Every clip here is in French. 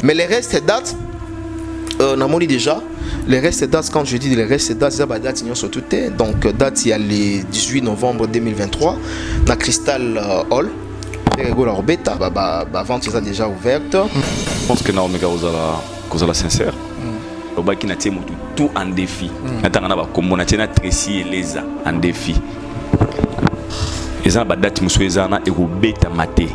Mais les restes datent, on a dit déjà, les restes datent, quand je dis les restes datent, c'est la date surtout. Donc date il y a le 18 novembre 2023 dans Crystal Hall. La bêta, vente est déjà ouverte. Je pense que Naomega est sincère. Qui n'a tout en défi. Comme on a Tracy et Leza en défi. Et ça, date monsieur Zana et bêta maté.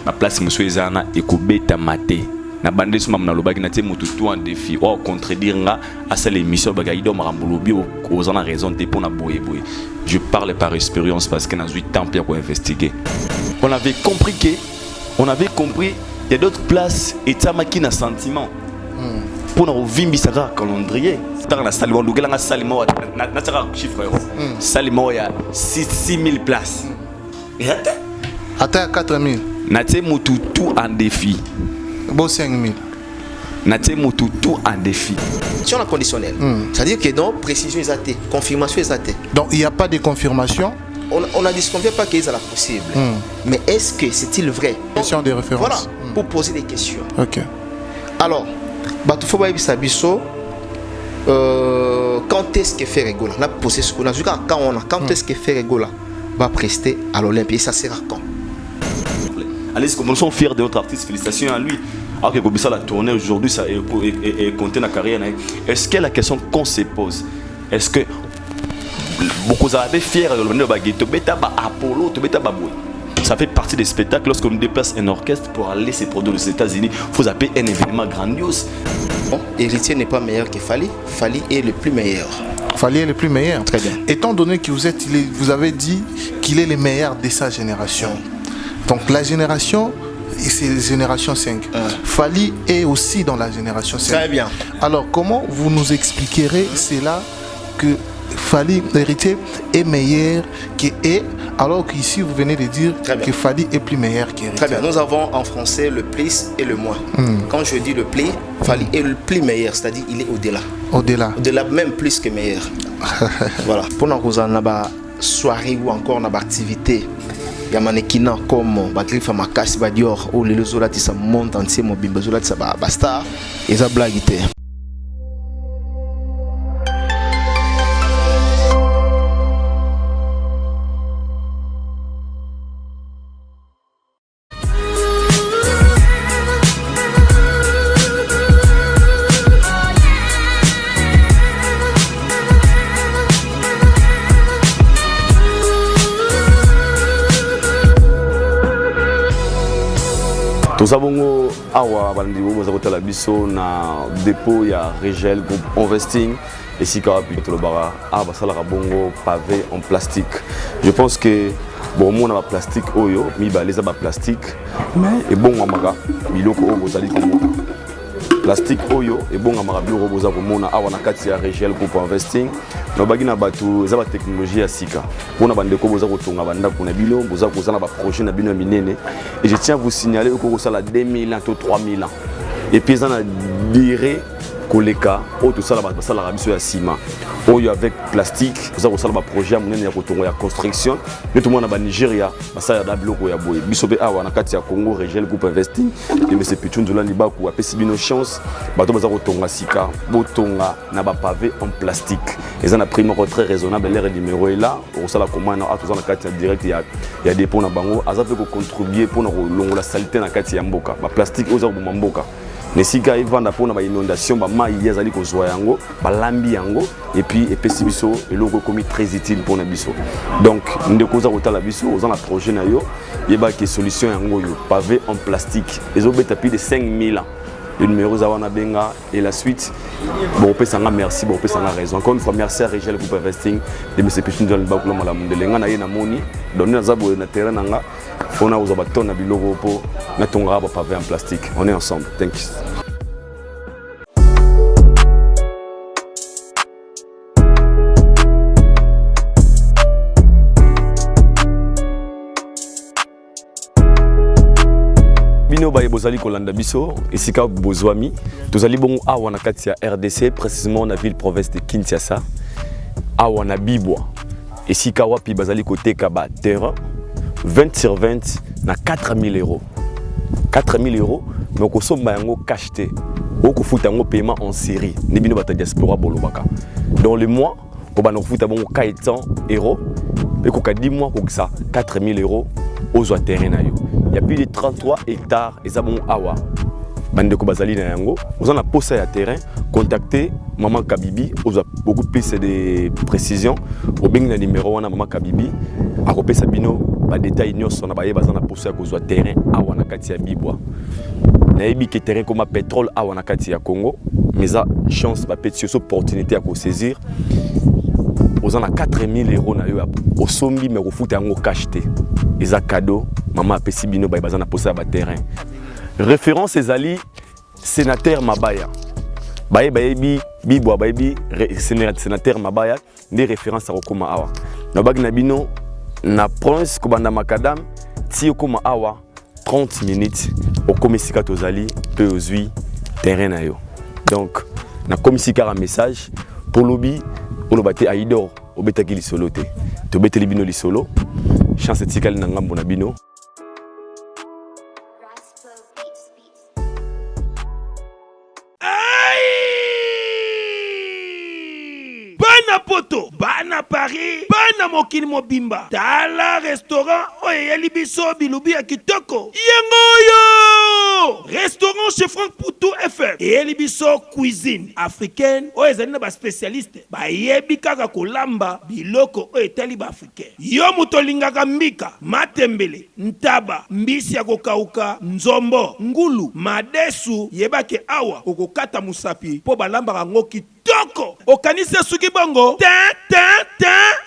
Ma place monsieur Zana et bêta maté. Na bande sur mamna loba qui n'a tout en défi. Oh contredire nga à cette émission bagaido marambolobi aux en raison de pour na boye boye. Je parle par expérience parce que n'a 8 ans pour investiguer. On avait compris que il y a d'autres places et ça m'a qui n'a sentiment. Pour nous vivre ça calendrier. Dans la salle on doit la salle moi na tara chiffre. Salle moi il y a 6000 places. Et attends 4000. Na tout en défi. Bon 5000. Naté tout en défi. Si on a conditionnel, c'est-à-dire que donc précision est athée, confirmation est athée. Donc il n'y a pas de confirmation. On a dit qu'on ne veut pas qu'il y ait la possible. Mais est-ce que c'est-il vrai? Question de référence. Voilà, pour poser des questions. Ok. Alors, il faut savoir quand est-ce que fait Regola? On a posé ce qu'on a vu quand est-ce que fait Regola va prester à l'Olympie et ça sera quand? Allez, comme nous sommes fiers de notre artiste, félicitations à lui. Alors que Kobisa la tournée aujourd'hui, ça est compté dans la carrière. Est-ce que la question qu'on se pose, est-ce que beaucoup de fiers de Apollo, ça fait partie des spectacles lorsqu'on déplace un orchestre pour aller se produire aux États-Unis. Il faut appeler un événement grandiose. Bon, Héritier n'est pas meilleur que Fally. Fally est le plus meilleur. Fally est le plus meilleur. Très bien. Étant donné que vous avez dit qu'il est le meilleur de sa génération. Donc la génération, c'est la génération 5. Fally est aussi dans la génération 5. Très bien. Alors comment vous nous expliquerez cela que Fally Héritier est meilleur que alors qu'ici vous venez de dire que Fally est plus meilleur qu'Héritier? Très bien. Nous avons en français le plus et le moins. Quand je dis le plus, Fally est le plus meilleur, c'est-à-dire il est au-delà. Au-delà. Au-delà même plus que meilleur. Voilà. Pour nous avons une soirée ou encore une activité. Il y a des mannequins comme Bagriffe Makasi Badior ou les autres qui sont montent entier mon bimbo zola qui sont basta et ça blague. Nous avons un biso na dépôt ya Regel Group Investing et si pavé en plastique. Je pense que bon on a plastique oyo mi ba les plastique mais et bon amaga biloko o bozali komona plastique oyo et bon amaga biloko boza komona awa na kati ya Regel Group Investing no bagina batu za ba technologie ya sika pona bandeko boza kotonga banda kuna bino boza kozana ba projet na bino minene et je tiens à vous signaler que ça la 2000 ans to 3000 ans et puis ça na durée koleka o tout ça la rabiso ya ciment oyo avec plastique boza kosala ba projet minene ya kotonga ya construction mais tout le monde na Nigeria ça ya biloko ya boye biso be awa na kati ya Congo Regel Group Investing et monsieur Pichunzula Libaku apesi bino chance bato boza kotonga sika botonga na ba pavé en plastique et ça na prix très raisonnable l'air numéro est là au sala commande à tout ça na kati ya direct ya dépôt na bango aza peut contribuer pour na longola saleté na kati ya mboka ba plastique oza ko mboka nesika ivanda pour na inondation ba mai yazali ko zwa yango ba lambi yango et puis epesi biso eloko komi très utile pour na biso donc ndeko za kotala biso oza na projet na yo yeba ke solution yango yo pavé en plastique ezobeta plus de 5000 ans le numéro zawana benga et la suite bon pesanga merci bon pesanga raison encore une fois merci à Regel Group Investing de monsieur Pichunzala Libaku la mala mundelenga na ye na moni donner na zabo na terrain nanga fona uza baton na biloko po na tonga ba pavé en plastique on est ensemble thank you. Bozali kolanda biso esika bozwami tozali bongo awa na kati ya RDC précisément na ville province de Kinshasa awa na Bibwa esika wapi bazali koteka ba terrain 20 sur 20 na 4000 €. 4 000 euros, mais on somba yango cacheté. On fout un paiement en série. Nebino bata diaspora bolobaka. Dans le mois, on va nous foutre un 400 euros. Et qu'on a 10 mois pour ça, 4 000 euros aux terrain. Il y a plus de 33 hectares et ça bon awa. Bande ko bazali na yango. Vous en a posé à terrain, contactez Maman Kabibi, vous a beaucoup plus de précisions. Au bing na numéro wana Maman Kabibi, a repé sabino ba détail nyos na ba yeba za na posé à cause terrain awa na kati ya Bibwa. Na yebi ke terrain comme pétrole awa na kati ya Congo, mais ça chance ba petite opportunité à ko saisir. Vous en a 4 000 euros na yo au sombi mais au foot yango cacheté. Les cadeaux, maman a pesi bino ba za na posé à ba terrain. Référence ezali sénateur Mabaya. Baye bayebi Bibwa bayebi sénateur Mabaya des références à Okoma Awa. Na bag na bino na prince kobanda makadam ti Okoma Awa 30 minutes au komisika tozali pe ozui terrain na yo. Donc na komisika un message pour lobby on bate Aïdor obetaki li solo te. To beteli bino li solo. Chance tikali na ngambo na bino. Poto, bana Paris, bana mokili mobimba. Tala restaurant oye libiso bilubi ya kitoko. Yangoyo! Restaurant chez Franck Poutou FM. Et libiso cuisine africaine oye zali na ba spécialiste. Ba yebi kaka kolamba biloko oye tali ba africain. Yo mutolingaka mbika, matembele, ntaba, mbisi ya kokauka, nzombo, ngulu, madesu, yebake awa okokata musapi po balamba rango kitoko. Okanise suki bongo.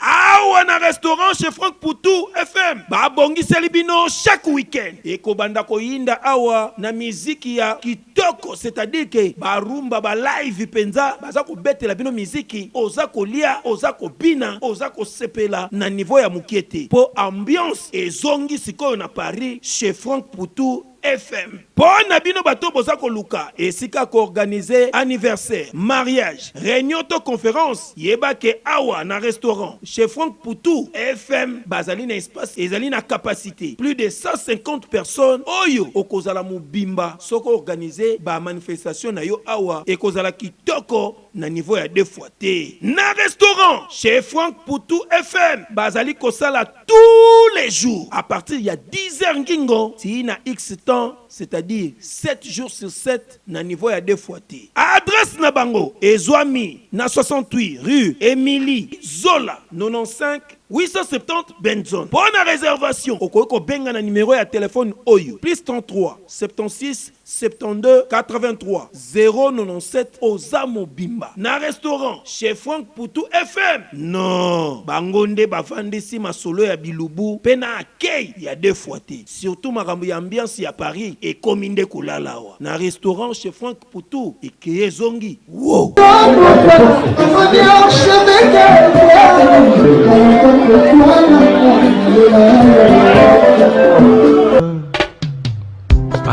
Awa na restaurant chez Franck Poutou FM. Ba bongi selibino chaque week-end. Eko banda ko yinda awa na miziki ya kitoko, c'est-à-dire que ba rumba ba live penza baza ko betela bino miziki, oza ko lia, oza ko bina, oza ko sepela na niveau ya mukiete. Po ambiance ezongi sikoyo na Paris chez Franck Poutou FM. Bon abino bato boza ko luka esika ko organiser anniversaire, mariage, réunion to conférence, yeba ke awa na restaurant chez Franck Poutou FM bazali na espace ezali na capacité plus de 150 personnes oyo okozala mubimba soko organiser ba manifestation na yo awa ekozala kitoko na niveau ya 2 fois te. Na restaurant chez Franck Poutou FM bazali kosala tous les jours à partir ya 10h ngingo ti na X temps, c'est-à-dire 7 jours sur 7 na niveau ya 2 fois te. Adresse na bango Ezwami na 68 rue Émilie Zola 95 870 Benzone. Pour la réservation, au benga na numéro ya téléphone Oyo plus 33 76 72 83 097 Ozamo Bimba. Na restaurant chez Franck Poutou FM. Non, bangonde bavandisi masolo ya bilubu pena akei ya 2 fois te. Surtout makambo ya ambiance ya Paris et kominde kulalawa. Na restaurant chez Franck Poutou et Kezongi. Wow.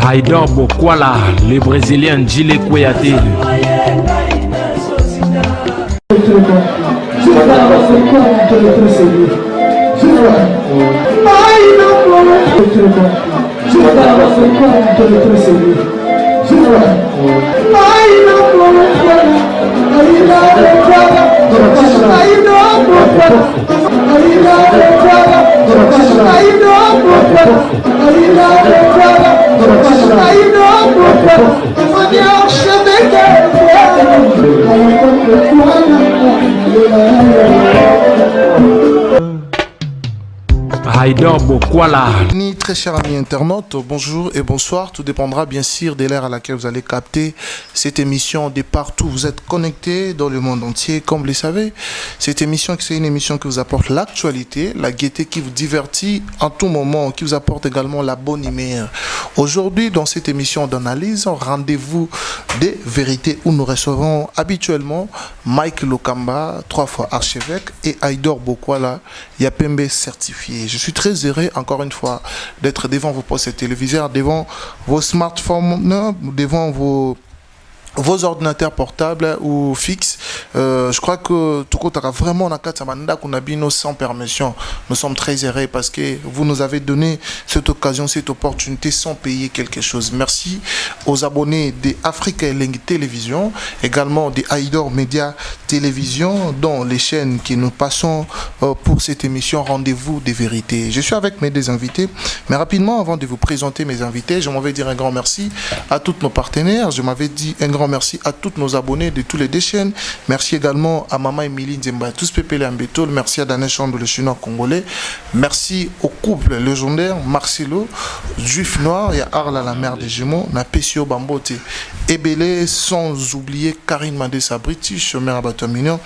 Aïdor Bokwala, le Brésilien Djile Kouyaté. Aïdor Bokwala. Très chers amis internautes, bonjour et bonsoir. Tout dépendra bien sûr de l'ère à laquelle vous allez capter cette émission de partout. Vous êtes connectés dans le monde entier, comme vous le savez. Cette émission, c'est une émission qui vous apporte l'actualité, la gaieté, qui vous divertit en tout moment, qui vous apporte également la bonne humeur. Aujourd'hui, dans cette émission d'analyse, rendez-vous des vérités où nous recevons habituellement Mike Lokamba, 3 fois archevêque, et Aïdor Bokwala, Yapembe certifié. Je suis très heureux, encore une fois, d'être devant vos postes téléviseurs, devant vos smartphones, devant vos vos ordinateurs portables ou fixes. Je crois que tout le monde vraiment sans permission. Nous sommes très heureux parce que vous nous avez donné cette occasion, cette opportunité sans payer quelque chose. Merci aux abonnés de Africa Elengi Télévision, également de Aïdor Média Télévision, dont les chaînes que nous passons pour cette émission Rendez-vous des vérités. Je suis avec mes deux invités, mais rapidement, avant de vous présenter mes invités, je m'avais dire un grand merci à tous nos partenaires. Je m'avais dit un grand merci à tous nos abonnés de tous les deux chaînes. Merci également à Maman Emilie Nzemba, tous Pépé Ambetol. Merci à Daniel Chando, le chinois congolais. Merci au couple légendaire Marcelo, juif noir, et Arla, la mère des jumeaux, na Pessio Bambote Ebele, sans oublier Karine Mandessa British, mère Abato Mignon,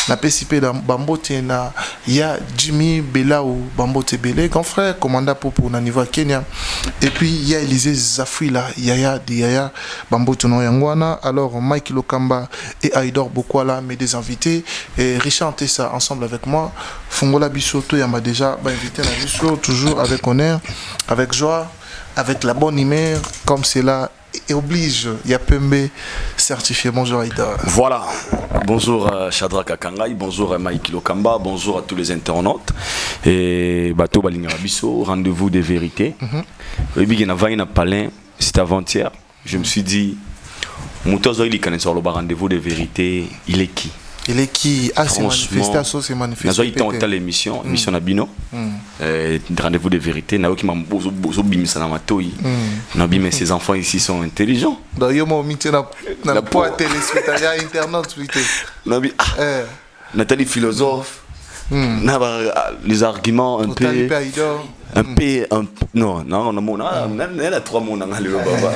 na Pessipé Bambote, na ya Jimmy Belaou Bambote Bele, grand frère, commandant Popo na niveau Kenya. Et puis il y a Élisée Zafouila, Yaya de Yaya Bambote no Yangwana. Alors Mike Lokamba et Aïdor Bokwala, mes deux invités, et Richard Tessa ensemble avec moi. Fongola Bissoto Yama déjà invité à Bisso, toujours avec honneur, avec joie, avec la bonne humeur, comme c'est là et oblige. Yapembe certifié. Bonjour Aïdor. Voilà. Bonjour Shadrach Akangai, bonjour Mike Lokamba, bonjour à tous les internautes. Et Bato Balinga Bisso, rendez-vous des vérités. Et puis il y a un palin, c'était avant-hier. Je me suis dit, Moutozo il connaît sur le rendez-vous des vérités, il est qui? Il est qui? Ah, c'est manifesté, c'est manifesté. Il a l'émission Nabino, rendez-vous des vérités. Naoki m'a bim ça na Nabi, mais ses enfants ici sont intelligents. D'ailleurs, moi, na pas téléspectateur internaute plutôt. Nabi, Nathalie philosophe. Les arguments un peu. Non, elle a 3 mots dans le baba.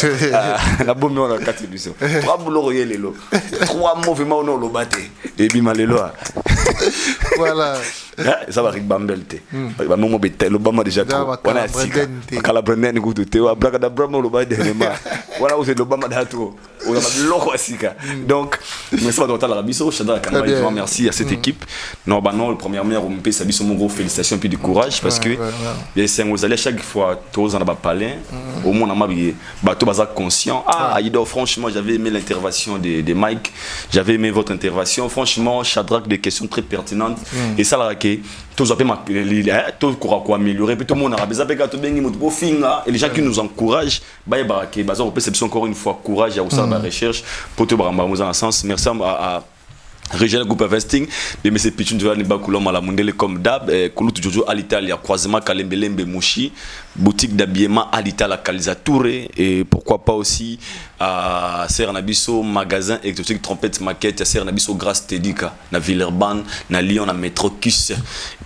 La bonne on a 4 éditions. 3 boulots les lots. 3 mouvements on le batté. Et puis malelo. Voilà. Ça va avec Bambelte. Bah momo betel le bama déjà trop. Voilà sika. Kala branden ko te wa braka da bramo le bade nema. Voilà où c'est le bama da trop. On a loko sika. Donc merci pas dans la biso Shadrach Akangai. Merci à cette équipe. Non bah non, le premier on me paye sa biso mon gros félicitations puis du courage parce que c'est vous allez chaque fois tous en parler au moins on m'a bateau bazar conscient. Aïdor, franchement j'avais aimé l'intervention de Mike, j'avais aimé votre intervention, franchement Shadrach, des questions très pertinentes et ça là que tous quoi améliorer, puis tout le monde a besoin et les gens qui nous encouragent on peut encore une fois courage à la recherche pour tout dans un sens. Merci à Régional Group Investing, de M. Pichun de Bakulom à la Mondele comme d'hab, Kouloutou Jojo à l'Italie, croisement Kalembelembe Mouchi, boutique d'habillement à l'Italie, Kalisa Touré, et pourquoi pas aussi à Sernabiso, magasin exotique trompette maquette, à Sernabiso Grasse Tedika, na Villeurbanne, na Lyon, na Métro Kiss.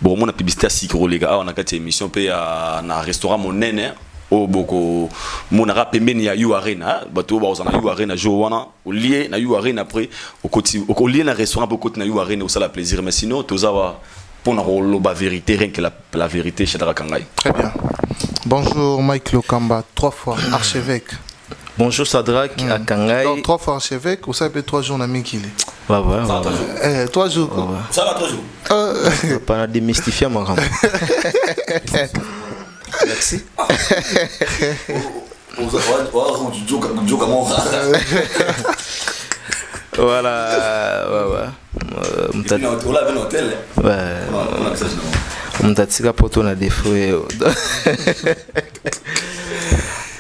Bon, on a publicité à Sikro, les gars, on a 4 émissions, puis à un restaurant Monen. Oh boko mon rap meni ya yu arena bato ba ozana yu arena jowana au lié na yu arena après au lié na restaurant pour côté na yu arena ça la plaisir mais sinon tozawa pour na loba vérité rien que la vérité Shadrach Akangai. Très bien. Bonjour Mike Lokamba, 3 fois archevêque. Bonjour Shadrach Akangai. Donc 3 fois archevêque, vous savez 3 jours na mikili. Ouais. 3 jours. Ça va 3 jours. Pas démystifier mon grand. Merci. Voilà. On t'a tiré pour ton défaut.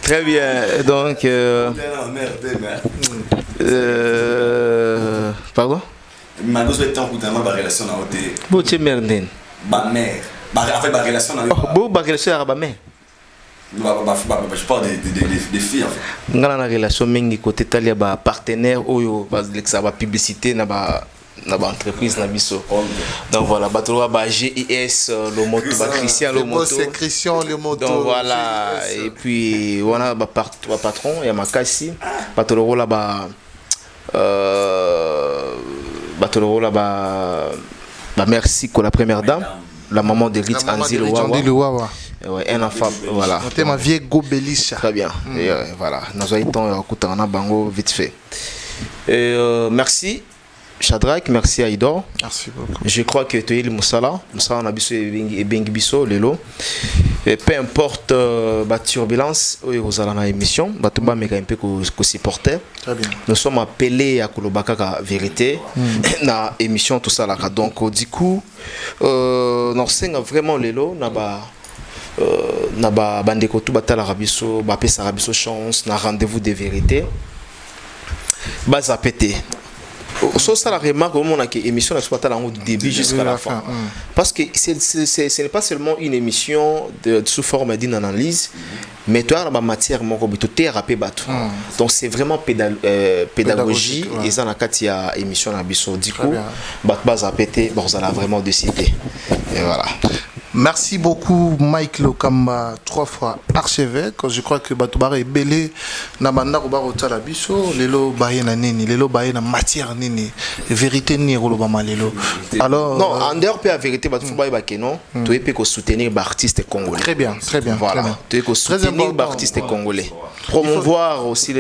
Très bien. Donc. Pardon? Bon, tu es merdé. Avec relation je parle des filles en fait. Dans la relation mengi côté talia ba partenaire oyo ba lexa ba publicité na ba entreprise na biso. Donc voilà, batolo ba GIS le moto ba Christian le moto. C'est Christian le moto. Donc voilà, et puis on a ba patron ya makasi batolo la ba batolo la ba merci pour la première dame. La maman de Rich Anzil Wawa. Ouais, un enfant, voilà. C'était ma vieille Gobelisha. Très bien. Et voilà, nous avons été bango vite fait. Et merci. Shadrach, merci Aïdor. Merci beaucoup. Je crois que tu es le Moussala on a biso et Bengibiso, Lelo. Peu importe la turbulence, vous allez dans l'émission, tu vas un peu supporter. Très bien. Nous sommes appelés à Kolobaka la vérité dans l'émission tout ça là. Donc du coup, nous sommes vraiment Lelo, naba bandeko tout batala rabiso, ba pesa rabiso chance, na rendez-vous de vérité. Baza pété. So ça la remarque au moment que émission exploitée du début jusqu'à la fin. Parce que ce n'est pas seulement une émission sous forme d'une analyse, mais tu as la matière mon robot thérapie bateau. Donc c'est vraiment pédagogie et ça na katia émission na biso du coup baza pété bon ça l'a vraiment décidé. Et voilà. Merci beaucoup Mike Lokamba, 3 fois archevêque. Je crois que Batoubar est belé na banda robaro la biso lelo baye na nini lelo baye na matière nini vérité ni rolobama lelo. Alors non en dehors la vérité Batou baye ba non tu es peut soutenir l'artiste congolais. Très bien. Voilà, tu es soutenir l'artiste congolais. Promouvoir aussi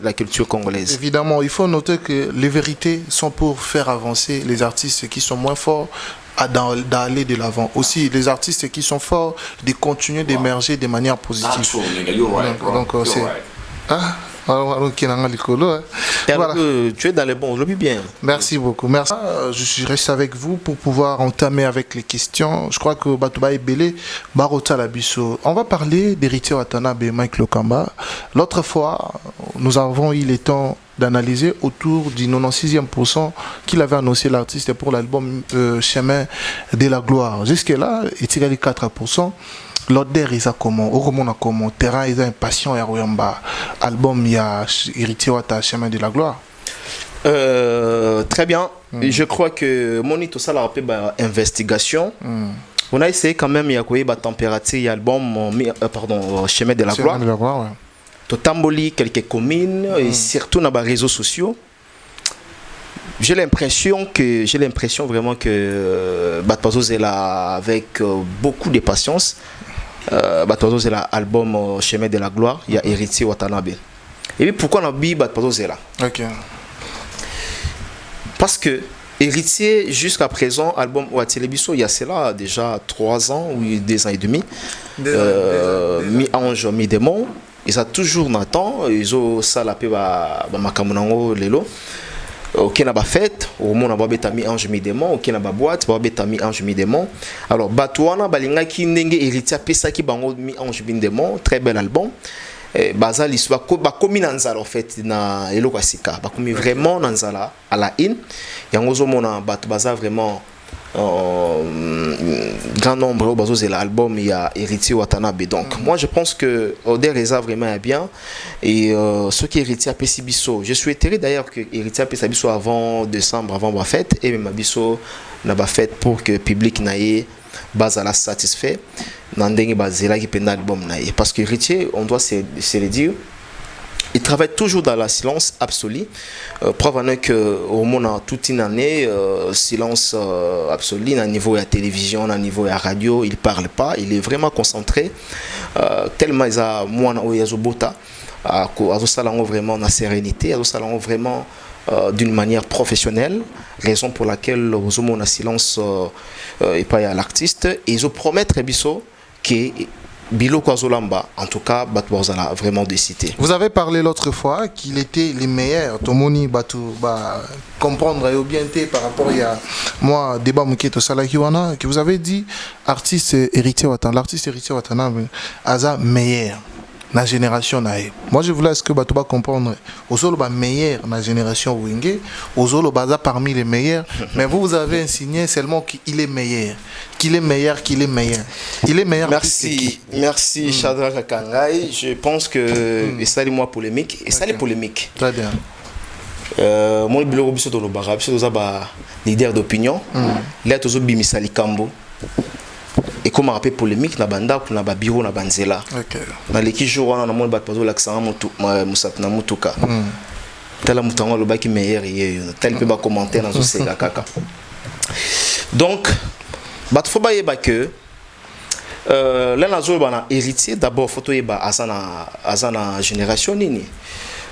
la culture congolaise. Évidemment, il faut noter que les vérités sont pour faire avancer les artistes qui sont moins forts d'aller de l'avant. Aussi, les artistes qui sont forts, de continuer d'émerger de manière positive. Donc, c'est... Alors, voilà. Tu es dans les bons, je le bien. Merci beaucoup. Merci. Je reste avec vous pour pouvoir entamer avec les questions. Je crois que Batouba est belé, Barota Labisso. On va parler d'Héritier Watanabe et Mike Lokamba. L'autre fois, nous avons eu le temps d'analyser autour du 96e% qu'il avait annoncé l'artiste pour l'album Chemin de la Gloire. Jusque-là, il tirait les 4%. L'odeur il a comment au comment comment terrain il a impatient et Royamba album il y a héritier Wata Chemin de la Gloire. Très bien. Je crois que monito ça la rappelle investigation. On a essayé quand même il y a quoi température il album pardon Chemin de la Gloire. Ouais. To tamboli quelques communes et surtout dans les réseaux sociaux. J'ai l'impression vraiment que Batpazo est là avec beaucoup de patience. Batpazo c'est l'album Chemin de la Gloire, il y a Héritier Watanabe. Et puis pourquoi on a dit Batpazo est là? Ok. Parce que Héritier jusqu'à présent, album Ouatelebiso, il y a cela déjà 3 ans ou 2 ans et demi. Mi-ange, mi-démon. Ils ont toujours Nathan, ils ont salapé Makamunango Lelo. Ok, na ba fête, au monde na ba beta mi ange mi démon, ok na ba boîte, ba beta mi ange mi démon. Alors Batouana balinga ki ndenge héritier pesa ki bango mi ange mi démon, très bel album. Baza l'histoire ba komi nanzala en fait na eloko asika, ba komi vraiment nanzala à la in. Yango zo mona bat baza vraiment grand nombre de l'album il y a Héritier Watanabe. Donc moi je pense que Oder Reza vraiment est bien et ce qui est Héritier Pesibiso, je souhaiterais d'ailleurs que Héritier Pesibiso avant décembre, avant ma fête et même Biso n'a pas fête pour que le public n'aille base à la satisfait n'andenge bazela qui penda album n'aille parce que Héritier on doit se le dire. Il travaille toujours dans la silence absolu. Preuve en est qu'au moins toute une année, silence absolu, à niveau de la télévision, à niveau de la radio, il ne parle pas, il est vraiment concentré. Tellement il a moins de bota, vraiment la sérénité, vraiment d'une manière professionnelle, raison pour laquelle aux hommes en silence et pas à l'artiste. Et ils promettent que Bilo Kwazolamba, en tout cas, Batouazala vraiment décidé. Vous avez parlé l'autre fois qu'il était les meilleurs. Tomoni Batou comprendre et bien par rapport à moi débat Muketo Salakiwana que vous avez dit artiste héritier Watanabe, l'artiste héritier Watanabe Aza meilleur. La génération naïe. Moi je voulais est-ce que Batouba comprendre aux autres meilleur la génération Wingé, aux autres baza parmi les meilleurs, mais vous avez insigné seulement qu'il est meilleur, qu'il est meilleur. Il est meilleur. Merci Shadrach Kangai. Je pense que et ça moi polémique et ça les polémiques. Très bien. Mon bureau biso to lobara biso za ba leader d'opinion. Là tozo bimisali kambo. Et comme rappel polémique na banda pour na ba bureau na banzela. OK. Na leki jour wana na mon ba pazo l'accent musat na mutuka. Tala mutango lo ba ki meilleur yé tel pe ba commenter na zo sega kaka. Donc bat faut ba yeba que là na zo ba na héritier d'abord photo yeba azana génération nini.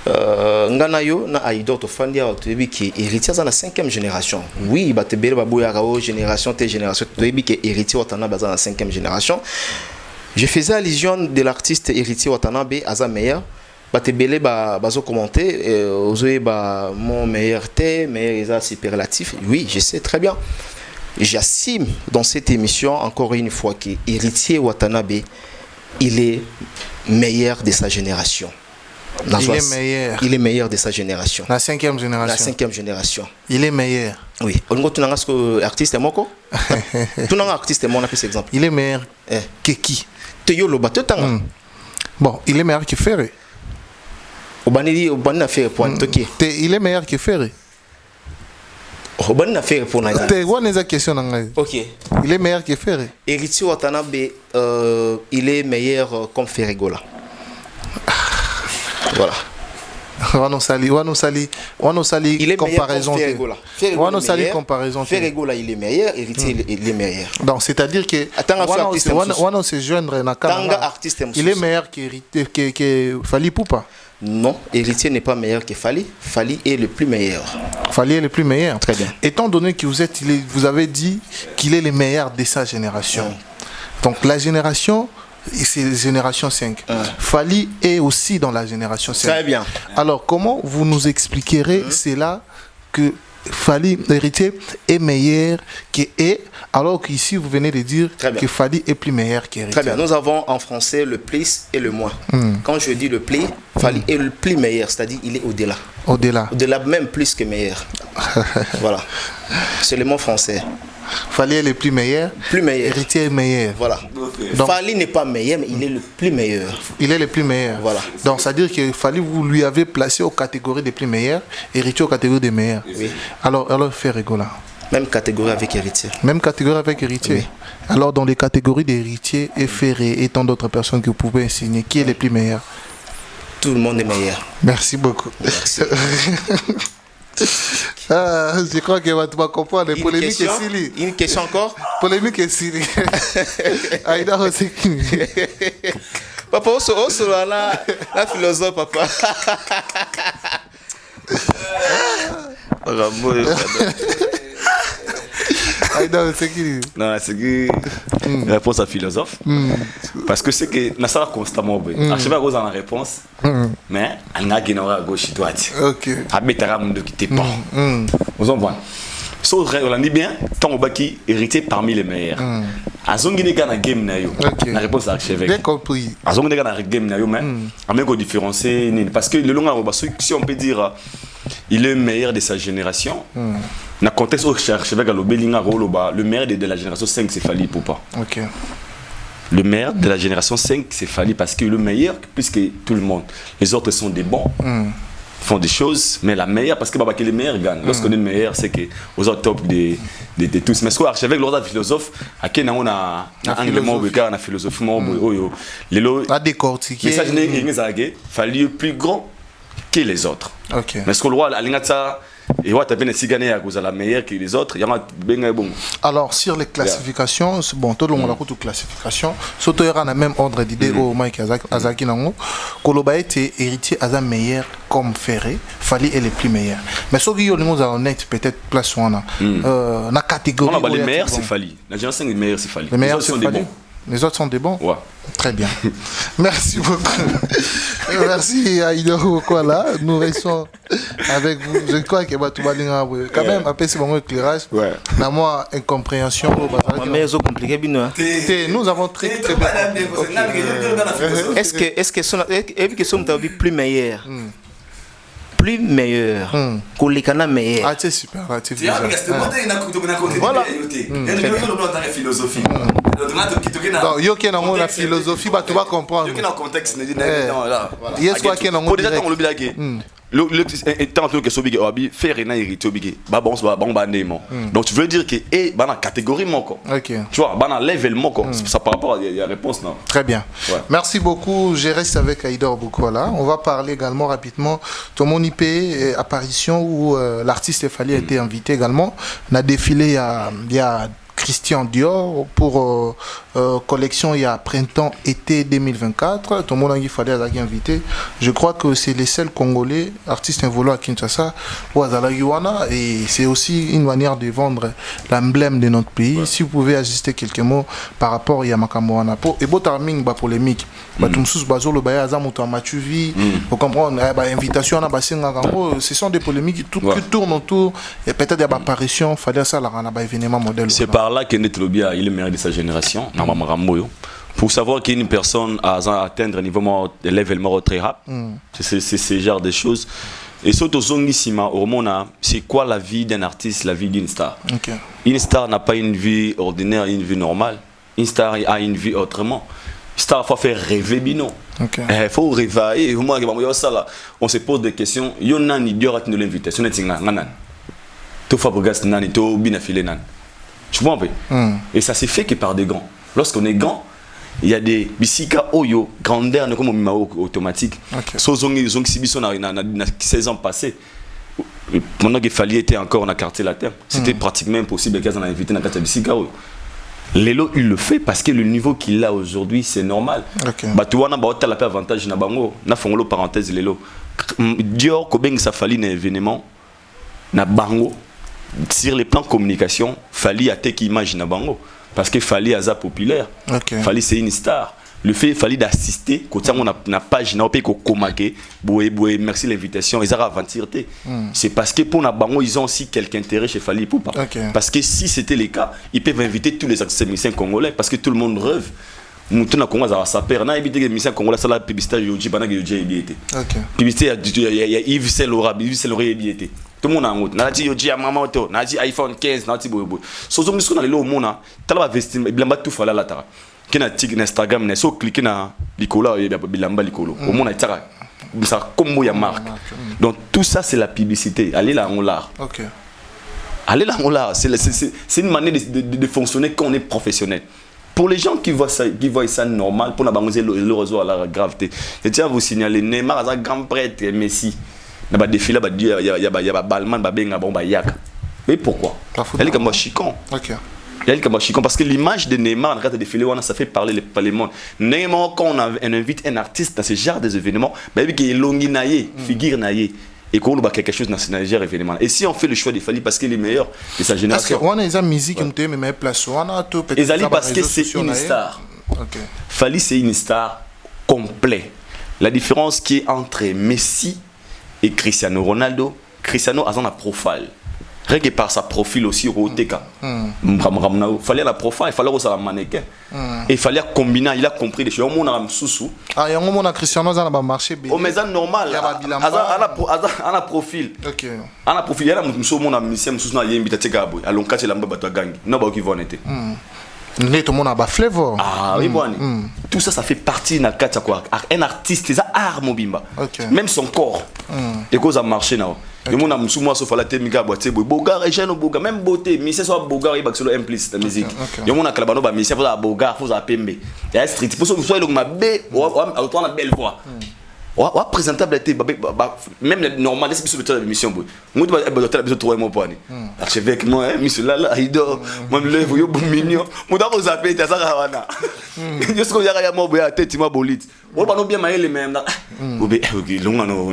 Nganayo na Aïdor Tofandia qui est héritier dans la 5e génération. Oui, Batebele Babouyarao génération T génération qui est héritier Watanabe dans la 5e génération. Je faisais allusion de l'artiste héritier Watanabe Aza meilleur. Batebele bazo commenter ozoé ba mon meilleur T meilleur superlatif. Oui, je sais très bien. J'assume dans cette émission encore une fois que héritier Watanabe il est meilleur de sa génération. Il est meilleur de sa génération. La 5e génération. La 5e génération. Il est meilleur. Oui. On va tenir ce artiste moko. Tout un artiste mon appelle cet exemple. Il est meilleur que qui? Te yolo ba tanga. Bon, il est meilleur que Ferré. Obani affaire point toki. Il est meilleur que Ferré. Obani affaire pour naïa. Te what n'est question nanga. OK. Il est meilleur que Ferré. Héritier Watanabe il est meilleur comme Ferregola. Voilà. Il est comparaison. Ferregola, il est meilleur, héritier, il est meilleur. Donc, c'est-à-dire que se joindre il est meilleur que Fali Poupa. Non, héritier n'est pas meilleur que Fali. Fali est le plus meilleur. Fali est le plus meilleur. Très bien. Étant donné que vous avez dit qu'il est le meilleur de sa génération. Donc, la génération... c'est la génération 5. Fali est aussi dans la génération 5. Très bien. Alors, comment vous nous expliquerez cela que Fali, héritier, est meilleur que est, alors qu'ici vous venez de dire que Fali est plus meilleur qu'héritier? Très bien. Nous avons en français le plus et le moins. Quand je dis le plus, Fali est le plus meilleur, c'est-à-dire il est au-delà. Au-delà. Au-delà même plus que meilleur. Voilà. C'est le mot français. Fali est le plus meilleur. Plus meilleur. Héritier est meilleur. Voilà. Donc, Fali n'est pas meilleur, mais il est le plus meilleur. Il est le plus meilleur. Voilà. Donc, c'est-à-dire que Fali, vous lui avez placé aux catégories des plus meilleurs, héritier aux catégories des meilleurs. Oui. Alors Ferregola. Même catégorie avec héritier. Même catégorie avec héritier. Oui. Alors, dans les catégories d'héritier et Ferré et tant d'autres personnes que vous pouvez enseigner, qui est le plus meilleur? Tout le monde est meilleur. Merci beaucoup. Merci. Je crois que tu vas comprendre. Polémique est Sili. Une question encore? Polémique est Sili. Aïda Hoseki. Papa, on la philosophe, papa. Aïda Hoseki. Non, c'est que la réponse à philosophe. Parce que c'est que nous sommes constamment. À chaque fois qu'on a une réponse, mais on a gagné à gauche droite. Ok. À Betara, on ne quitte pas. Vous en voyez. On a dit bien, tant au baki hérité parmi les meilleurs. À Zongine Gana Game Nayo. La réponse à l'archevêque. Bien compris. À Zongine Gana Game Nayo, mais on peut différencier. Parce que le long, si on peut dire il est le meilleur de sa génération, dans le contexte où l'archevêque a le meilleur de la génération 5, c'est Fali Poupa. Ok. Le meilleur de la génération 5, c'est Fali parce que le meilleur, puisque tout le monde, les autres sont des bons. Font des choses, mais la meilleure, parce que les meilleurs gagnent. Lorsqu'on est le meilleur, c'est que aux autres top de tous. Mais ce qu'on avec l'ordre philosophe, à quel on a un philosophie, à décortiquer. Mais ça, il fallait plus grand que les autres. Ok. Mais ce qu'on voit, et ouais, t'as bien essayé gagner à cause de la meilleure que les autres. Il y a bien bon. Alors sur les classifications, bon, tout le monde a beaucoup de classifications. Surtout il y a le même ordre d'idée au Mike Azaki Nango. Koloba était héritier à meilleur comme Ferré. Fali est le plus meilleur. Mais ce qui est honnête, peut-être place où on a la catégorie. Les meilleurs c'est Fali. La génération des meilleurs c'est Fali. Les meilleurs sont des bons. Les autres sont des bons? Ouais. Très bien. Merci beaucoup. Merci Aïda Okwala. Nous restons avec vous. Je crois que quand même, après c'est mon éclairage. Ouais. Dans moi, incompréhension. Mais c'est compliqué, bien. Nous avons très bien. Est-ce que son plus meilleur? Plus meilleur, Kolikana meilleur. Ah, c'est super. Voilà. Philosophie. Donc, yo qui est la philosophie, tu vas comprendre. Yo qui est dans le contexte, yes, quoi qui est dans le déjà quand on le tant que sobi obi faire na hérité obi ba bon ba némo. Donc tu veux dire que et ba na catégorie moko. OK. Tu vois, ba na level moko, ça par rapport à la réponse non. Très bien. Ouais. Merci beaucoup. Je reste avec Aïda Obukola. On va parler également rapidement de mon IP apparition où l'artiste Fali a été invité également. On a défilé il y a Christian Dior pour collection il y a printemps-été 2024. Tout le monde il fallait aller inviter. Je crois que c'est les seuls Congolais artistes involants à Kinshasa ou à Zalagiwana, et c'est aussi une manière de vendre l'emblème de notre pays. Si vous pouvez ajuster quelques mots par rapport à Yamakamwana et Botarming ba polémique. Vous comprenez, invitation à ce sont des polémiques qui tournent autour et peut-être des apparitions. Fallait ça là, événement modèle. C'est par là que Netlobia il est le meilleur de sa génération. Pour savoir qu'une personne a atteindre un niveau de level très rapide, c'est ce genre de choses. Et surtout, c'est quoi la vie d'un artiste, la vie d'une star? Une star n'a pas une vie ordinaire, une vie normale. Une star a une vie autrement. Star faut faire rêver bino. Il faut rêver. On se pose des questions. Il y a un idiot qui nous l'invite. Tu vois un peu. Et ça s'est fait que par des grands. Lorsqu'on est grand, il y a des bisika oyo grandeur comme au automatique. So zongi 16 ans passés. Pendant que Fali était encore en quartier latin, c'était pratiquement impossible qu'ils en aient invité dans la bisika oyo. Lelo il le fait parce que le niveau qu'il a aujourd'hui c'est normal. Tu vois na la avantage na bango na fongolo parenthèse lelo. Dior kobeng sa Fali na événement na bango sur les plans de communication, Fali a tek image na bango parce que Fali a populaire. Fali c'est une star. Le fait Fali d'assister quand on a page na pe ko komake boé merci l'invitation ils ont aventuré. C'est parce que pour na bango ils ont aussi quelque intérêt chez Fali Poupa. Parce que si c'était le cas, ils peuvent inviter tous les artistes musiciens congolais parce que tout le monde rêve. Mutu na Congo za saper na éviter que musiciens congolais ça la publicité yoji bana yoji ebiete. Publicité il y a Yves Selora ebiete. Tout le monde a un autre. Nati yoji a maman auto, nati iPhone 15, nati boy. So zo misko na lelo mona, tala vestir bilamba tout fala la tara. Kena tig Instagram na so cliquer na likola et bilamba likolo. Au monde tara. Ça comme ya marque. Donc tout ça c'est la publicité. Allez là on l'art. Allez là on l'art, c'est une manière de fonctionner quand on est professionnel. Pour les gens qui voient ça normal, pour n'abangoser le réseau à la gravité, je tiens à vous signaler, Neymar est un grand prêtre, Messi. Il y a des défilés, il y a Balman, mais pourquoi? Il y a comme chicon. Il y a comme chicon parce que l'image de Neymar dans le défilé, ça fait parler les mondes. Neymar, quand on invite un artiste dans ce genre d'événements, il y a une longue figure naïe. Et qu'on a quelque chose dans ce Niger événement. Et si on fait le choix de Fali parce qu'il est meilleur de sa génération. Parce qu'on a des musiques qui ont mais place on a tout peut-être. Et parce que c'est une star. Fali c'est une star complet. La différence qui est entre Messi et Cristiano Ronaldo, Cristiano a un profil. Rien que par sa profil aussi Roteka. Fallait la profil, il fallait aussi la mannequin. Et il fallait combiner, il a compris des choses. On a sous. Ah, il y a un moment Cristiano ça n'a marché bien. Oh mais c'est normal. On a profil. OK. On a profil, il y a un musicien sous na yembi teka boy. Alon kache lamba bato gangi. Non ba qui vont été. Tout le monde a ba flavor. Ah oui bon. Tout ça fait partie na kacha quoi. Un artiste, c'est art mobimba. Même son corps. Et cause a marché na. Le monde a musulman sauf la technique boîte bogar et jeune bogar même beauté mais c'est soit bogar il va sur implicite la musique le monde a kalabano ba mais c'est faut bogar faut pembe il y a street pour soit le mabé ou toi belle voix ou présentabilité même normal c'est sur le émission boy moi dois être trop mon point archevêque moi monsieur là il dort moi me lève yo mignon moi dois vous appeler ça wana je suis ya ya mo boya tête ma bolite on va non bien mailler les mêmes OK longa non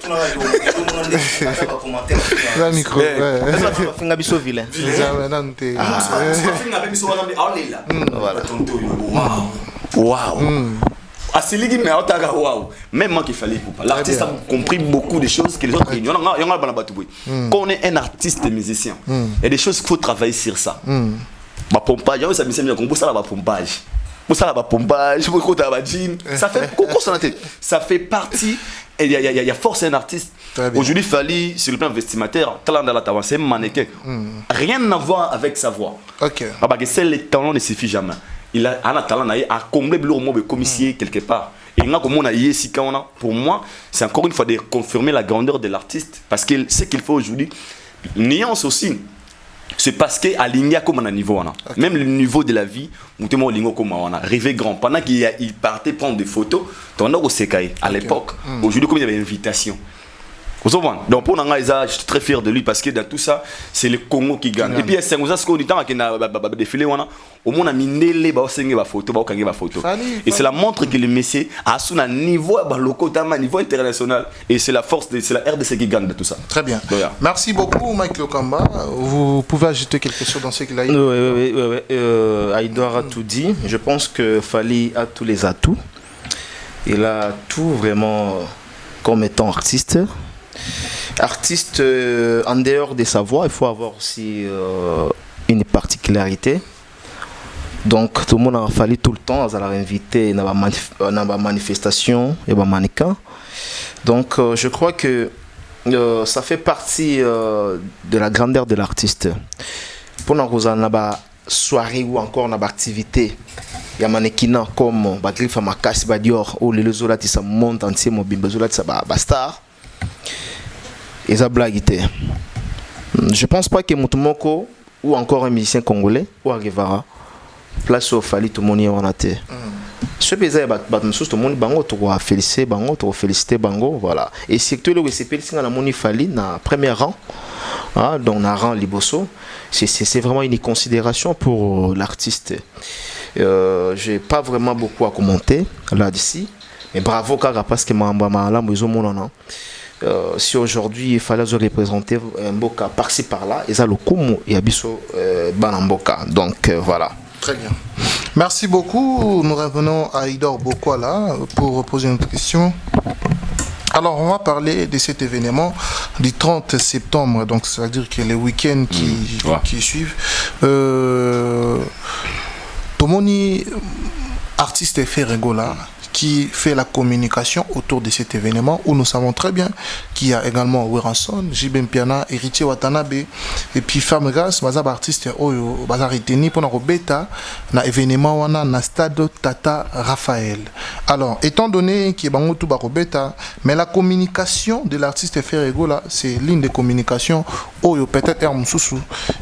le micro finga biso vilain waouh Asiligi mais otaga waouh même moi qu'il fallait pour l'artiste a compris beaucoup de choses que les autres ignorent quand on est un artiste et musicien il y a des choses qu'il faut travailler sur ça ma pompage ça me semble qu'on peut ça la pompage pour ça la pompage pour côté la jean ça fait ça fait partie et il y a force un artiste aujourd'hui Fali sur le plan vestimentaire talent dans la taverne c'est mannequin rien à voir avec sa voix parce que c'est le talent ne suffit jamais il a un talent à combler le mot de commissaire quelque part et là comme on a ici quand on a pour moi c'est encore une fois de confirmer la grandeur de l'artiste parce que ce qu'il faut aujourd'hui nuance aussi c'est parce que aligné comme on a niveau même le niveau de la vie mutémo lingo comme on a rêvé grand pendant qu'il partait prendre des photos ton au Sekai à l'époque aujourd'hui comme il y avait une invitation Donc pour Nanga, je suis très fier de lui parce que dans tout ça, c'est le Congo qui gagne. Et puis c'est un ce qu'on dit tant qu'il a défilé, au moins on a miné les photos, et c'est la montre que le Messi a son niveau local, niveau international. Et c'est la force, c'est la RDC qui gagne de tout ça. Très bien. Merci beaucoup, Mike Lokamba. Vous pouvez ajouter quelque chose dans ce qu'il a dit? Oui. Aïdor a tout dit. Je pense que Fally a tous les atouts. Il a tout vraiment comme étant artiste. Artiste en dehors de sa voix, il faut avoir aussi une particularité. Donc tout le monde a fallu tout le temps à la inviter dans la manifestation et dans mannequin. Donc je crois que ça fait partie de la grandeur de l'artiste. Pour nous, on a soirée ou encore une activité. Il y a mannequin comme Bagriffa Makasi Badior ou les Zola qui montent entier mon bimba Zola qui star. Et ça blague. Je pense pas que Mutumoko ou encore un musicien congolais ou arrivera place au Fally tout le monde y en a été. Ce pays est tout le monde bango tu vas féliciter bango voilà. Et surtout le WCP c'est la moni Fally na premier rang. Ah, donc na rang liboso. C'est vraiment une considération pour l'artiste. J'ai pas vraiment beaucoup à commenter là-dessus. Mais bravo Kara parce que si aujourd'hui il fallait représenter un Mboka par-ci par-là, et ça le coup il y a biso Banamboka. Donc voilà. Très bien. Merci beaucoup. Nous revenons à Aïdor Bokwala pour poser une question. Alors, on va parler de cet événement du 30 septembre, donc c'est-à-dire que les week-ends qui suivent. Tomoni, artiste Ferregola, qui fait la communication autour de cet événement, où nous savons très bien qu'il y a également Weranson, Jibem Piana, Héritier Watanabe, et puis Famgas, Bazab artiste Oyo, Bazar Iteni, pour notre bêta, na événement wana na stade Tata Raphaël. Alors, étant donné qu'il y a tout baro bêta, mais la communication de l'artiste Ferregola, c'est l'une des communications Oyo, peut-être Hermoussou,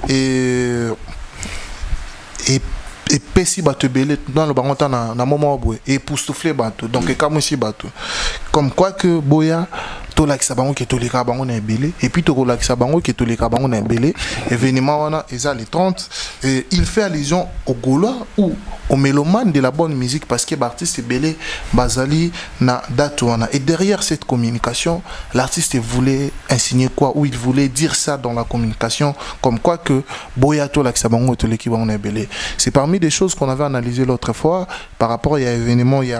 et pesi bato belé dans le bango na moment boy et pour souffler bato donc comme aussi bato comme quoi que boya to la kisabango ke to leka bango na belé et puis to la kisabango ke to leka bango na belé événement wana eza les 30 et il fait allusion au Gaulois ou au mélomane de la bonne musique parce que l'artiste belé bazali na date wana et derrière cette communication l'artiste voulait insigner quoi ou il voulait dire ça dans la communication comme quoi que boya to la kisabango to leki bango na belé. C'est parmi des choses qu'on avait analysées l'autre fois par rapport à l'événement, il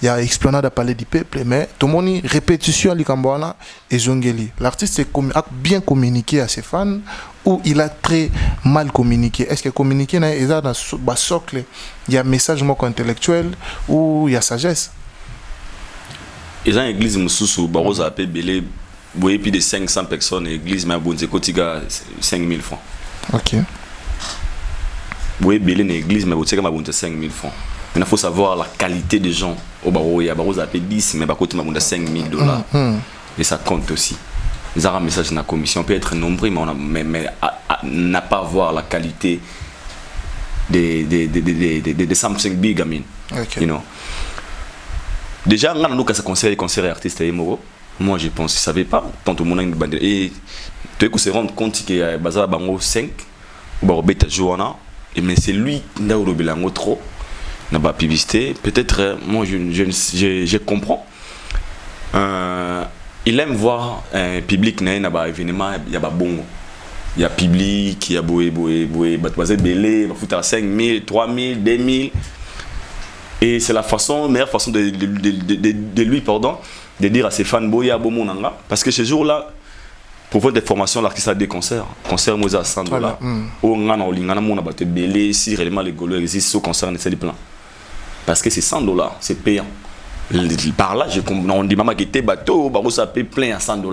y a Explanade à Palais du Peuple, mais tout le monde répétition à Likambouana et Zongeli. L'artiste a bien communiqué à ses fans ou il a très mal communiqué. Est-ce que communiquer dans le socle, il y a un message intellectuel ou il y a sagesse? Ils ont une église Moussoussou, Barosa appelé Belé, et puis de 500 personnes, l'église, mais bon, c'est Kotiga 5000 francs. Ok. Oui, belé une église, mais vous savez que 5 000 francs. Maintenant, il faut savoir la qualité des gens. Au barreau, il y a barreau, ça fait 10, mais par contre, il y a 5 000 $. Et ça compte aussi. Ils ont un message dans la commission. On peut être nombreux, mais n'a pas voir la qualité des Samsung Big, I mean. Okay. You know. Déjà, on a un concert artiste à Emoro. Moi, je pense, je ne savais pas. Tant tout le monde a une bande. Et tu peux se rendre compte qu'il y a 5 ou mais c'est lui qui a eu trop n'a pas publicité. Peut-être, moi je comprends. Il aime voir un public n'a pas événement, il y a bon. Il y a public, il y a boué, belé, il va foutre à 5 000, 3 000, 2 000. Et c'est la meilleure façon de lui, de dire à ses fans boya bomonanga. Parce que ce jour-là, pour faire des formations, l'artiste a des concerts. Concert, moi, à 100 $. Au Ngana, au Lingana, on a battu belé. Si réellement les Gaulois existent, ce concert, c'est le plan. Parce que c'est 100 $, c'est payant. Par là, on dit maman qui était bateau, ça paye plein à 100 $.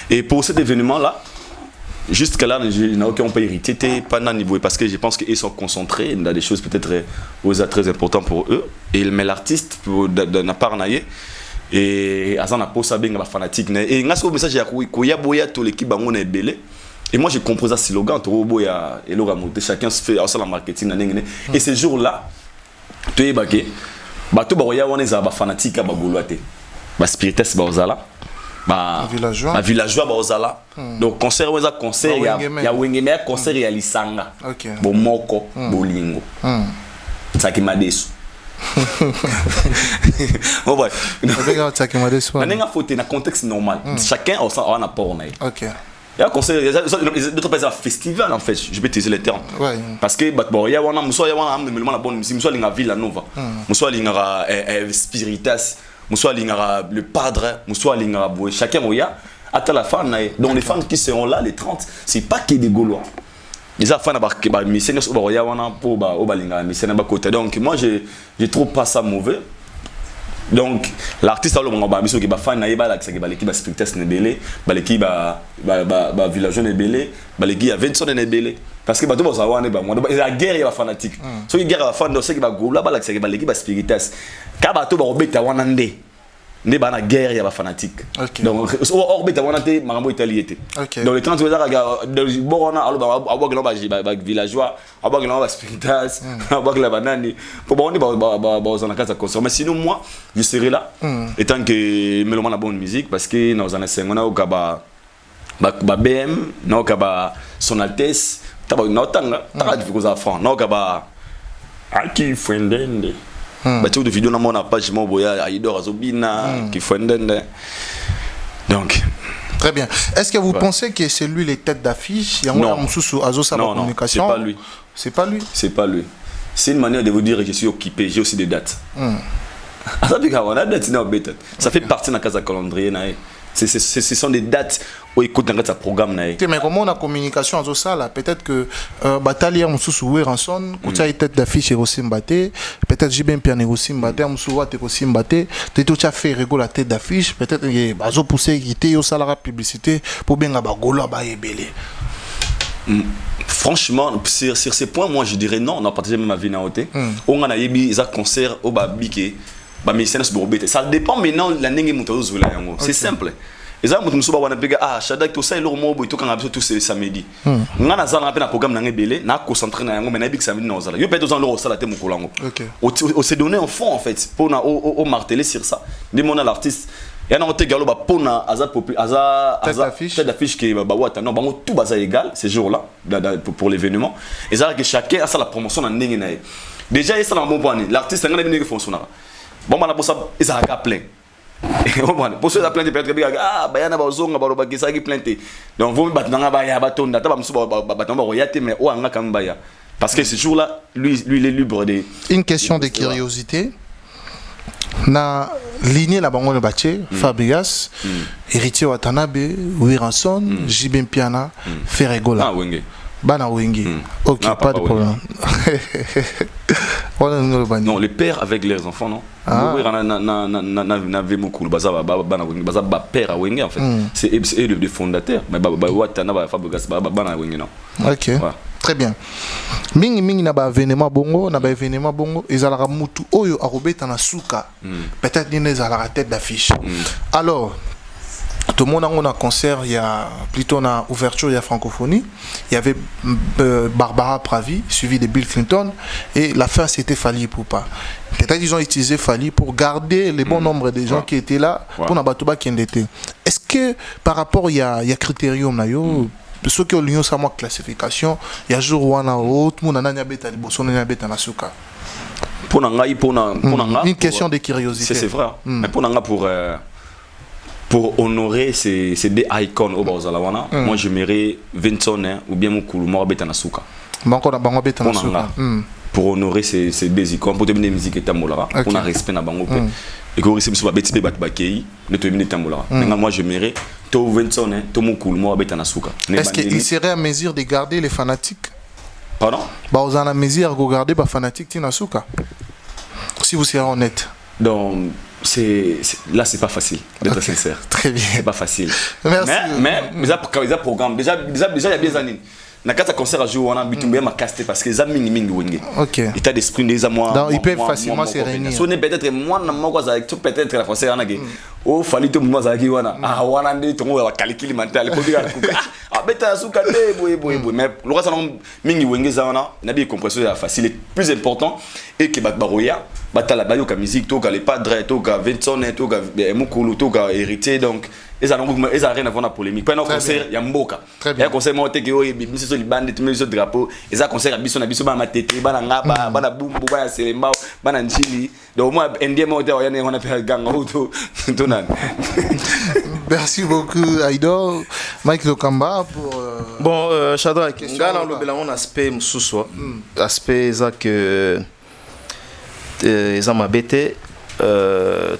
Et pour cet événement-là, jusqu'à là, je n'ai aucun pas hérité, pas dans niveau. Parce que je pense qu'ils sont concentrés dans des choses peut-être très importantes pour eux. Mais l'artiste, n'a pas naïe. Et à ça on a posé bien la fanatique et ngas ko message ya koya boya to l'équipe bango na belé et moi j'ai compris ça slogan to boya et le ramonter chacun se fait ça la marketing na ngene et ce jour là to yebake bato ba boya wana za ba fanatique ba goloate ba spirites ba ozala villageois bazala donc concert oza concert ya wengeme concert ya lisanga bomoko bolingo ça qui m'a déçu bon bref na faute na contexte normal chacun a un apport na OK. Il y a un concert, d'autres pays un festival en fait, je vais utiliser les termes. Ouais. Parce que bon, il y a un muso, il y a un élément la bonne musique, muso linga Villa Nova, muso linga Spiritas, muso linga le Padre, muso linga Boé, chacun il y a à la fin donc les fans qui seront là les 30, c'est pas que des Gaulois. Les fans ba missionnaires il y a wana pour ba linga missionnaire ba côté. Donc moi je trouve pas ça mauvais. Donc l'artiste a le bon ba biso ki ba fan na yeba la ki ba l'équipe ba Spiritas ne belé ba l'équipe ba villageois ne belé ba l'équipe ya Vincent ne belé parce que ba to ba wana ba moi la guerre ya ba fanatique so ki guerre ba fan do se ki ba gola ba la ki ba l'équipe ba Spiritas ka ba to ba obeta wana ne ba na guerre ya ba fanatique donc obeta wana te marambo italiété donc les 30 de borona alo ba villageois abo ba Spiritas abo la banane pour ba on ba na casa concert mais sinon moi je serai là étant que mélomane la bonne musique parce que dans un sengona au kaba ba BM na kaba son altesse taba na tanga ta difficile à faire na kaba aki fendende de vidéo na mon page mo boya Aidor Azobina qui fendende donc très bien. Est-ce que vous pensez que c'est lui les têtes d'affiche? Non, communication. C'est pas lui. C'est pas lui. C'est pas lui. C'est une manière de vous dire que je suis occupé, j'ai aussi des dates. Ça fait partie de la case calendrier. Ce sont des dates où écoute dans sa programme. Mais comment on a communication à ça là? Peut-être que Batalia Moussou Ranson, quand tu as tête d'affiche et aussi mbaté, peut-être j'ai bien piané aussi mbaté, Moussou te aussi mbaté, tu as fait la tête d'affiche, peut-être que bazo poussé quitter au salaire publicité pour bien la bagola ba ebelé. Franchement, sur ces points, moi je dirais non. On a partagé même ma vie na hôtel. On a eu des concerts au Babiké. Ça dépend maintenant de la langue montreuse. C'est simple. Et ça, nous sommes à Shadak, tout ça, il y a un tout quand tout ce samedi. On a un programme dans les on a concentré dans les mais samedi dans les il y a peut-être dans l'euro ça la thème on s'est donné un fond en fait pour au marteler sur ça. Demander à l'artiste. Il y a un autre galo pour na tête d'affiche qui ba wata non ba tout basa égal ces jours-là pour l'événement. Et ça que chacun a sa la promotion dans ndenge na. Déjà il ça dans bon point. L'artiste ngana bien fonctionner. Bon bah pour ça ils a plein. Pour ceux qui ont plainte peut-être que ah bayana bazonga baloba ki ça qui plainte. Donc vous battre dans ba ya batonda ta ba musu ba tamba royate mais o anga kam baya. Parce que ce jour-là lui il est libre de. Une question de curiosité. Na lignée la bango baché Fabrigas héritier Watanabe Wiranson Jibin Piana Ferregola ah wenge bana wenge OK pas de problème. Non les pères avec leurs enfants non na vemukulu baza bana wenge baza ba père wenge en fait c'est le fondateur mais Watanabe Fabrigas bana wenge non OK très bien. Mingi na ba événement bongo ezalaka mutu oyo arobeta na suka. Peut-être ni ezalaka tête d'affiche. Alors tout le monde a un concert, il y a plutôt une ouverture, il y a francophonie. Il y avait Barbara Pravi, suivi de Bill Clinton, et la fin c'était Fali Poupa. Peut-être qu'ils ont utilisé Fali pour garder les bons nombres des gens qui étaient là pour Nabatuba qui en était. Est-ce que par rapport il y a critérium là ceux qui ont l'union sa classification, il y a jour où on a autre monde nanya beta liboso nanya beta na suka. Pour une question de curiosité. C'est vrai. Mais pour nanga pour honorer ces des icônes au Barzalawana, moi je m'irais Vincent ou bien Mukulu mort beta na suka. Bango beta na suka. Pour honorer ces des icônes, pour terminer musique et tamolara, pour un respect na bango et que aussi sur beti be bakei, ne te terminer tamolara. Maintenant moi je m'irais to Vincent to Mukulu mort beta na suka. Est-ce qu'il serait à mesure de garder les fanatiques? Pardon? Bah vous en a mesure de garder les fanatiques tina suka. Si vous serez honnête. Donc là c'est pas facile d'être sincère. Très bien. C'est pas facile. Merci. Mais quand ils ont programme déjà il y a bien années. Na kata concert à jouer on a bitumbe ma casté parce que les amis mingi wenge. OK. État d'esprit des amours. Donc ils peuvent facilement se réunir. So peut-être moi na moko avec tout peut-être la français ana ge. Oh fali to moi za ki wana. Ah wana ndi to wa calcul mental ko diga kuka. Ah beta suka te boy mais le reste mingi wenge za wana na bi compression ya facile plus important et que baroya batala bayo ka musique to ka les padres to ka Vincent to ka Mukulu to ka héritier donc ils ont rien à voir la polémique. Pendant concert, il y a Mboka. Il y a un concert monté qui est mis sur les bandes, tout le monde drapeau. Ils ont concert à Bisson, Bana Tete, Bana Ngaba, Bana Bumbu, Bana Selema, Bana Nchili. Donc moi, Indien monté, on a fait gang auto. Merci beaucoup, Aïdo. Mike Lokamba pour. Bon, Shadrach, Ngana Lobela, on aspect Moussousoua. Aspect, ça que. Ils ont m'abêté.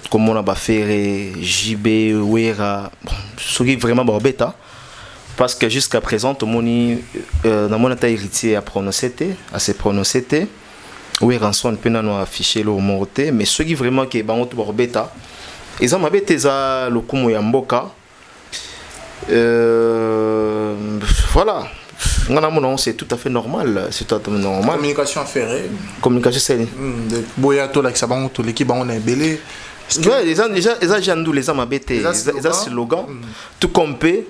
Comme on a fait JB, Wera, ce qui est vraiment barbeta. Parce que jusqu'à présent, tout le monde a héritier à prononcer, à se prononcer. Wera en son, peut nous afficher le mot, mais ce qui est vraiment qui est barbeta. Ils ont m'abêté ça le coup Mboka. Voilà. C'est tout à fait normal. C'est tout à fait normal. Communication ferrée. Communication c'est. Boyato là, ça va tout l'équipe on est belé. Ouais, les gens m'abêté. Les slogans. Tout compé.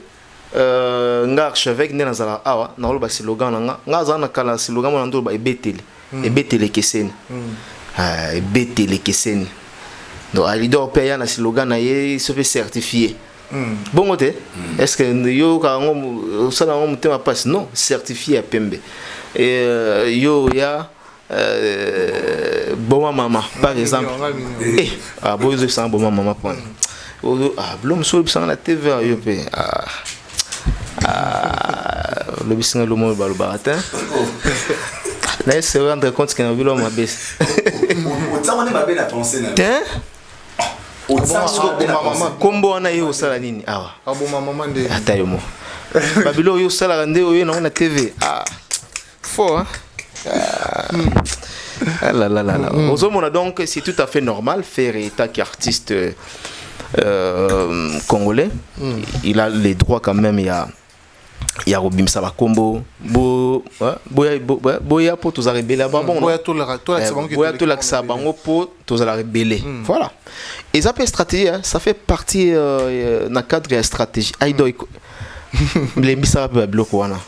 Archevêque né dans la awa. Na oloba slogan nga. Nga zana kala slogan mon ndo ba ebetele. Ebetele keseni. Ebetele keseni. Donc à l'idée européenne na slogan na ye se fait certifier. Bon côté, est-ce que yo ça n'a pas passe non certifié à Pembe et yo ya bon maman par exemple bon je sens bon maman point blom sur la TV yo pe le bising le mot balu baratin là se rendre compte que na bilo ma baisse ça on est ma belle à penser hein kombo wana yo sala nini awa aboma maman de atayo mo babilo yo sala nde yo na TV fort là ozomona donc c'est tout à fait normal faire état qu'artiste congolais il a les droits quand même il y a Robim Saba Combo boya pour tous rebelles boya tout la bango pour tous rebelles voilà et ça peut stratégie ça fait partie dans cadre de la stratégie aido les mbisa ba bloco wana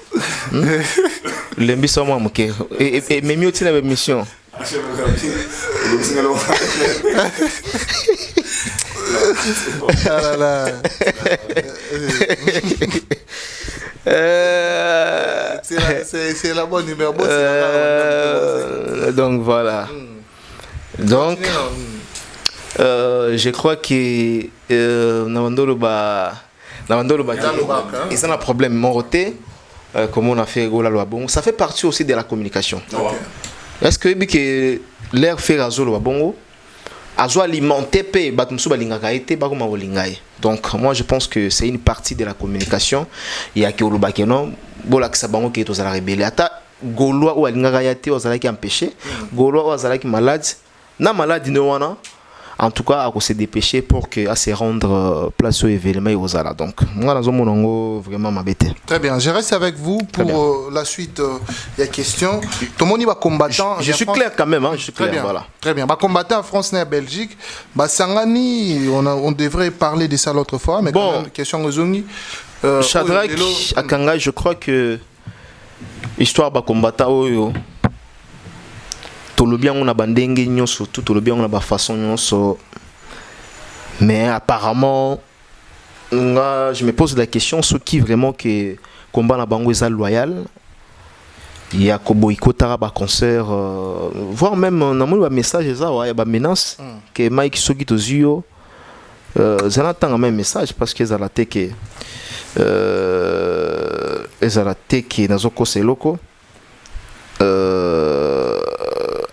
les mbisa moi moké et même aussi la mission c'est la bonne numéro. Donc voilà. Donc je crois que Navandolo ils ont un problème monté comme on a fait Gola Loabongo. Ça fait partie aussi de la communication. Est-ce que l'air fait Azolo Loabongo Azo alimenté pe batumsu balingaka été bakoma bolingai. Donc moi je pense que c'est une partie de la communication. Il y a que olobakeno bolakisa bango ke to zala rebelle ata golwa ou alingaka yate ozala ki empêché golwa ou ozala ki malade na malade ne wana en tout cas à se dépêcher pour que à se rendre place au événement et aux ala. Donc moi dans mon ongo vraiment m'embêter. Très bien, je reste avec vous pour la suite des questions. Tout le monde va combattant. Je suis clair quand même, hein, je suis clair. Très bien, voilà. Très bien. Bah combattant en France et en Belgique. Bah Sangani, on devrait parler de ça l'autre fois, mais bon, quand même, question aux Zongi. Shadrach Akanga, je crois que histoire bah combattant oyo. Tout le bien on a bandenge nyonso, tout le bien on a ba façon nyonso. Mais apparemment je me pose la question ce qui vraiment que combat na bango est loyal. Il y a ko boycotter ba concert voire même na mo ba message ça ouais ba menace que Mike soki to zuyo zanatanga même message parce que za te que ezala te que nazoko seloko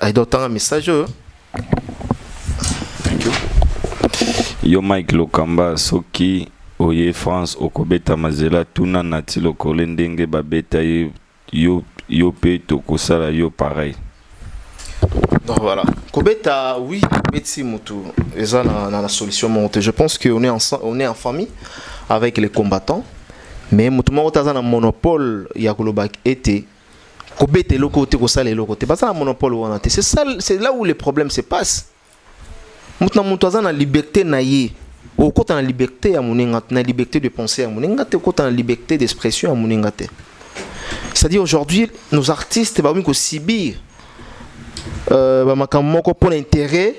I doit un message. Thank you. Yo Mike Lokamba soki oye France okobeta mazela tuna nati lokole ndenge babeta yo pe tokosala yo pareil. Donc voilà. Kobeta oui, beti mutu eza na solution monte. Je pense qu'on est en famille avec les combattants mais mutu mo taza na monopole ya kolobak été Kobete le côté kosala le côté parce que monopole on a c'est ça c'est là où les problèmes se passent. Maintenant mutuaza na liberté na ye au côté na liberté à moninga na liberté de penser à moninga te côté na liberté d'expression à moninga te. C'est-à-dire aujourd'hui nos artistes ba mi ko sibir ba makamoko pour l'intérêt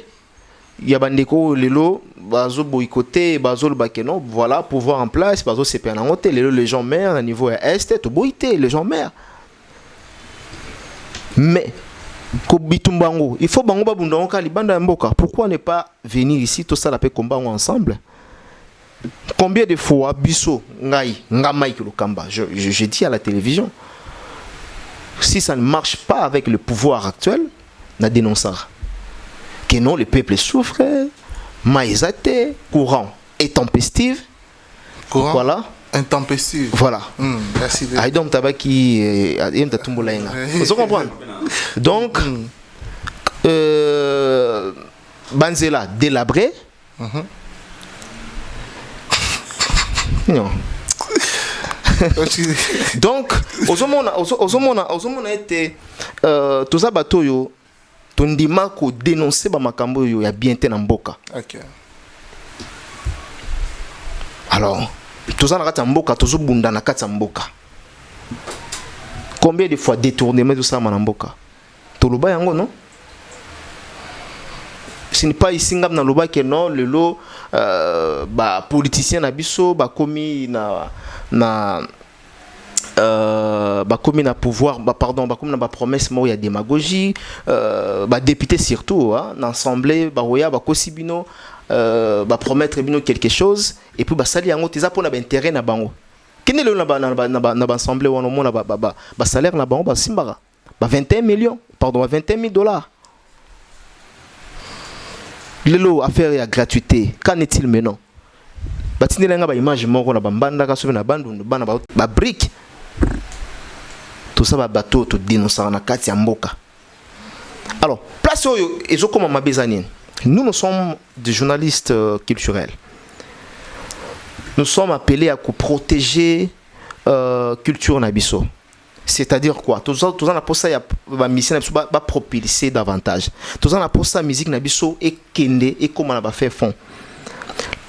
y a bandeko lelo bazo boycotté bazo le bakeno voilà pouvoir en place bazo c'est pas en hôtel les gens meurent à niveau est tout boité les gens meurent mais ko bitumbango il faut bango babundongo ka libanda mboka pourquoi ne pas venir ici tout ça la paix combat ensemble combien de fois biso ngai ngamai ki lokamba je dis à la télévision si ça ne marche pas avec le pouvoir actuel na dénoncer que non, le peuple souffre, maïsate, courant intempestif. Courant voilà. Intempestif. Voilà. Merci. Aïdom Tabaki, vous comprenez? Donc, Banzela délabré. Non. Donc, Ozomona était tout ça bateau tondima ko dénoncer ba makambo yo ya bien te na mboka. OK. Alors, tout ça na kati mboka tozo bunda na kati mboka. Combien de fois détournement tout ça na mboka? Toloba yango non? Ce n'est pas ici ngam na loba que non le lot ba politicien na biso ba komi na comme na pouvoir pardon comme na promesse mo ya démagogie député surtout hein l'assemblée roya kosibino promettre bino quelque chose et puis sali yango teza pona intérêt na bango kene le na assemblée wana mona salaire na bango simbara 21 millions pardon 21 000 $. Lelo affaire ya gratuité qu'en est-il maintenant batinela nga image moko na bambanda ka sobe na bandu bana ba brique tout ça bateau tout dénoncer na kati ya mboka. Alors place oyo ezokoma mabezani nous sommes des journalistes culturels, nous sommes appelés à protéger culture na biso. C'est-à-dire quoi? Tous en a pour ça ya ba mission ba propulser davantage. Tous en a pour ça musique na biso et kende et comment on va faire fond.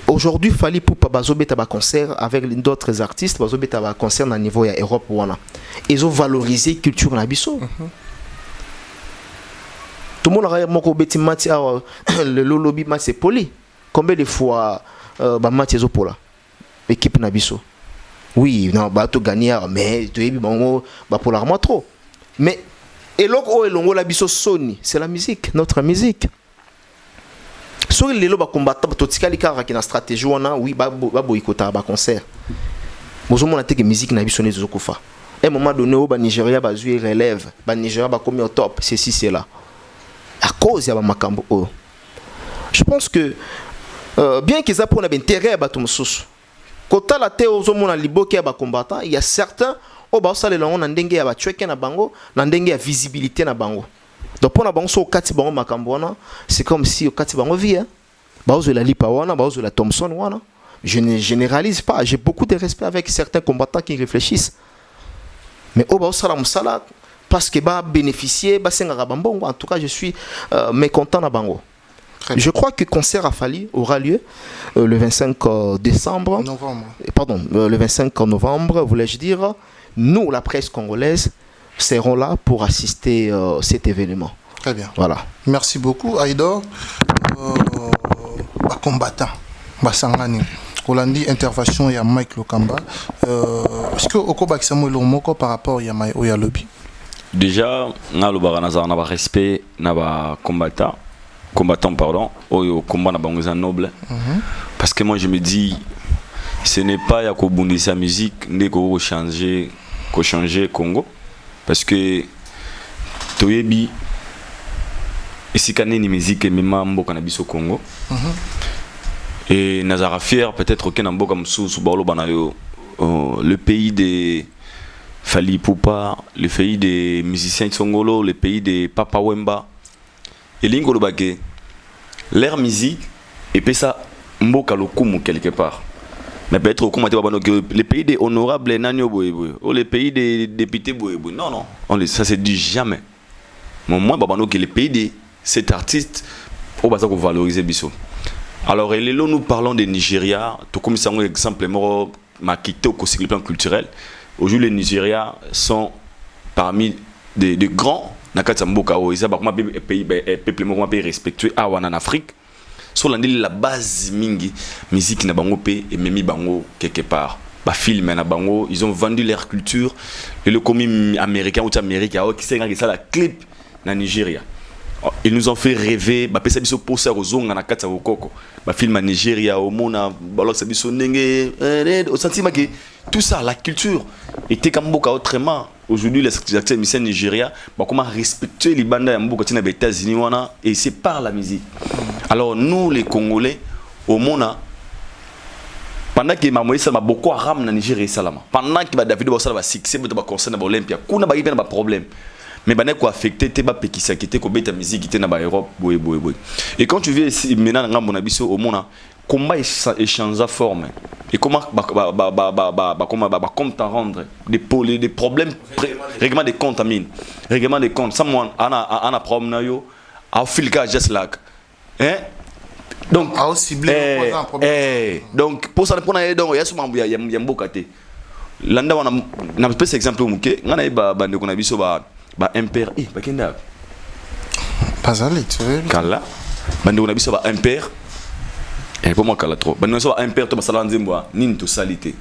Aujourd'hui, Fally Ipupa bazobeta ba concert avec d'autres artistes, bazobeta ba concert na niveau ya Europe wana. Ils ont valorisé culture na biso. Tout le monde a moko beti mati le lobby match c'est poli. Combien de fois ba match ezo pola équipe na biso. Oui, non ba to gagner mais to yebi bango ba polarement trop. Mais eloko elongo la biso soni, c'est la musique, notre musique. Sur les lois combattants, totikali kara qui na stratégie wana oui ba boycota ba concert. Mozomo na teke musique na biso nezo kufa. À un moment donné au Nigeria ba zui relève, ba Nigeria ba comme au top, ceci c'est là. À cause ya ba makambo. Je pense que bien qu'ils apprennent intérêt ba tumsusu. Kota la te ozomo na liboke ya ba combattants, il y a certains au ba sale longo na ndenge ya ba chweke na bango, na ndenge ya visibilité na bango. Donc pour la banque au kati bango makambona, c'est comme si au kati bango vie hein. Baozo la lipa wana, baozo la Thompson wana. Je ne généralise pas, j'ai beaucoup de respect avec certains combattants qui réfléchissent. Mais au baozo la musala parce que ba bénéficier ba senga bambongo, en tout cas je suis mécontent na bango. Je crois que le concert à Fally aura lieu le 25 décembre. Novembre. Pardon, le 25 novembre, voulais-je dire. Nous, la presse congolaise, seront là pour assister à cet événement. Très bien. Voilà. Merci beaucoup, Aïdor. Combattant, Basangani. Holandi intervention il y a Mike Lokamba. Est-ce que au Koba Kisamo Lomoko par rapport à Yamai Oya Lobby? Déjà, na lo baranaza na ba respect na ba combattant pardon, au combat na bangoza noble. Parce que moi je me dis ce n'est pas ya ko bundisa sa musique ne ko changer Congo parce que toyebi ici kané ni musique même mboka na biso Congo. Et nazara fier peut-être aucun mboka msusu balo banayo le pays des Fally Ipupa, le pays des musiciens Tsongolo, le pays des Papa Wemba. Et l'ingolo bagé leur musique et puis ça mboka lokumu quelque part. Mais peut-être les pays des honorables Nanyo Boyeboy ou les pays des députés Boyeboy. Non, non, ça se dit jamais. Mais moi, que les pays de cet artiste, on va valoriser Bisso. Alors, nous parlons des Nigeria, tout comme ça, un exemple, m'a quitté au plan culturel. Aujourd'hui, les Nigeria sont parmi des grands Nakatsamboka, ils ont un peuple respectué en Afrique. so landeli la base mingi musique na bango pe et memi bango quelque part ba film na bango ils ont vendu leur culture et le commis américain ou américain qui sait que ça la clip na Nigeria. Ils nous ont fait rêver ba pesa biso poser ozonga na kata okoko ba film à Nigeria au mona balok sa biso ndenge au sentiment que tout ça la culture était comme beaucoup autrement. Aujourd'hui les acteurs musiciens Nigeria ba comment respecter les bandes ya mboka tina ba États-Unis wana et c'est par la musique. Alors nous les Congolais au mona pendant que Mamoïse m'a beaucoup haram na Nigeria salama pendant que ba David ba sala ba succès ba concert na ba Olympia kuna ba yibena ba problème. Mais bah n'est quoi affecté t'es pas pékissa qui était comme ta musique qui était dans Europe boy. Et quand tu viens ici maintenant dans mon abisso au monde comment échange à forme et comment comme t'en rendre des problèmes règlement des comptes règlement des comptes ça moi ana problème na yo au fil cas just like hein donc a aussi blé donc pour ça pour na donc ya mbokate landa wana na pese exemple muke ngana ba ndeko na biso ba impair bakenda pas allé tu veux kala bande on a biso ba impair et pour moi kala trop bande on ba impair to basala nzembo nini to salité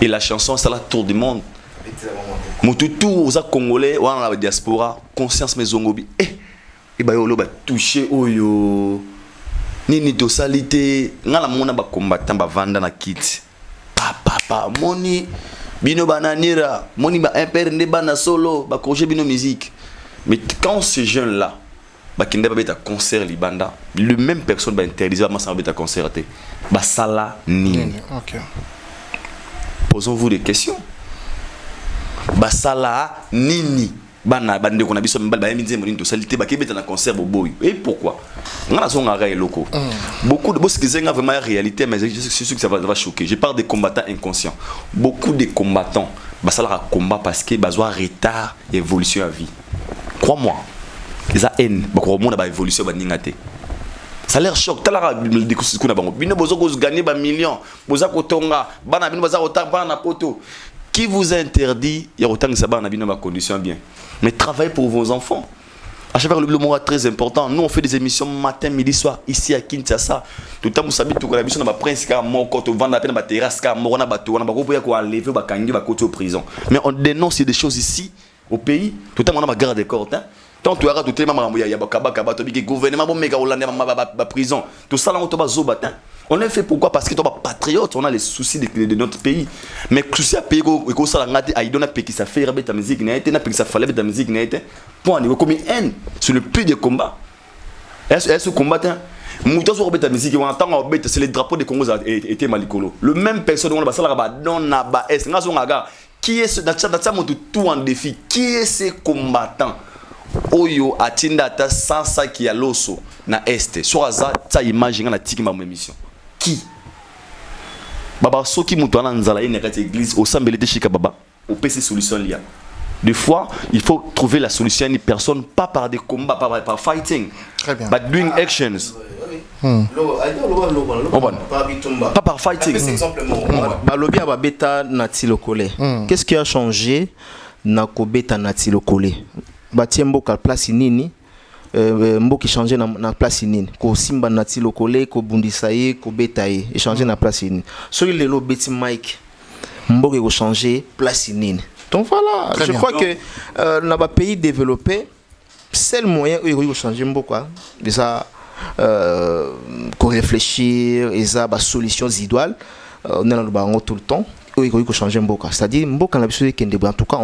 et la chanson ça la tour du monde mututu oza congolais wana la diaspora conscience mezongobi et ba yolo ba toucher oyo nini to salité ngala mona ba combattant ba vanda na kit papa moni bino bananira moni ba impère nde bana solo ba projet bino musique mais quand ces jeunes là ba kinde ba beta concert libanda le même personne ba interdire ba massa beta concerter ba sala nini. OK, posons-vous des questions ba sala nini bana bande ko na biso mbala ba minze moni to salité ba kebeta na concert boboy et pourquoi ngana zonga ra eloko beaucoup de boss qui zenga vraiment la réalité mais je suis sûr que ça va choquer. Je parle des combattants inconscients. Beaucoup de combattants bah ça leur combat parce que besoin retard évolution à vie. Crois-moi ils a haine bah quoi monde ba évolution ba ningate ça leur choque tala de ko na bango bino bozo ko gagner ba millions boza ko tonga bana bino baza otamba na poto. Qui vous interdit il y a autant que ça ba na bino ba condition bien mais travaillez pour vos enfants. À chaque fois, le mot est très important. Nous, on fait des émissions matin, midi, soir, ici à Kinshasa. Tout le temps, vous savez, tout le temps, on a prince, on vend la peine, on terrasse, on a bateau, on a enlevé, on a côté aux prisons. Mais on dénonce des choses ici, au pays. Tout le temps, on a garde des corps. Tant tu as tout le temps, il y a le gouvernement, la prison. Tout ça, on a zobatin. On l'a fait pourquoi? Parce que tu es patriote, on a les soucis de notre pays. Mais le souci à pays, il ça qui ça fait ta musique, ça fait ta musique, point, il comme haine sur le plus de combat. Est-ce que combattant Mouton sur ta musique, on entend c'est les drapeaux des Congos étaient malicolo. Le même personne on va qui est ce tout en défi? Qui est ce combattant? Oyo atinda ta sansa qui a l'osso na este. Sur ça, ça imagine la tiki ma émission. Qui baba soki mutu ana nzala ine kati église au sambelete chika baba au PC solution lia. Des fois il faut trouver la solution à une personne pas par des combats par fighting. Très bien. But doing actions. Pas par fighting. Balobi aba beta nati lokole. Qu'est-ce qui a changé na ko beta nati lokole? Batie mboka place nini? Mboki changer na place nini ko simba nati lokole ko bundisa ye ko beta ye échanger na place nini so il le beti Mike mboki ko changer place nini donc voilà. Très je bien. Crois donc, que dans les pays développés c'est le moyen où il faut changer mboka déjà qu'on réfléchir et ça ba solution idoine on est dans le bango tout le temps où il faut changer mboka c'est-à-dire mboka na biso kende en tout cas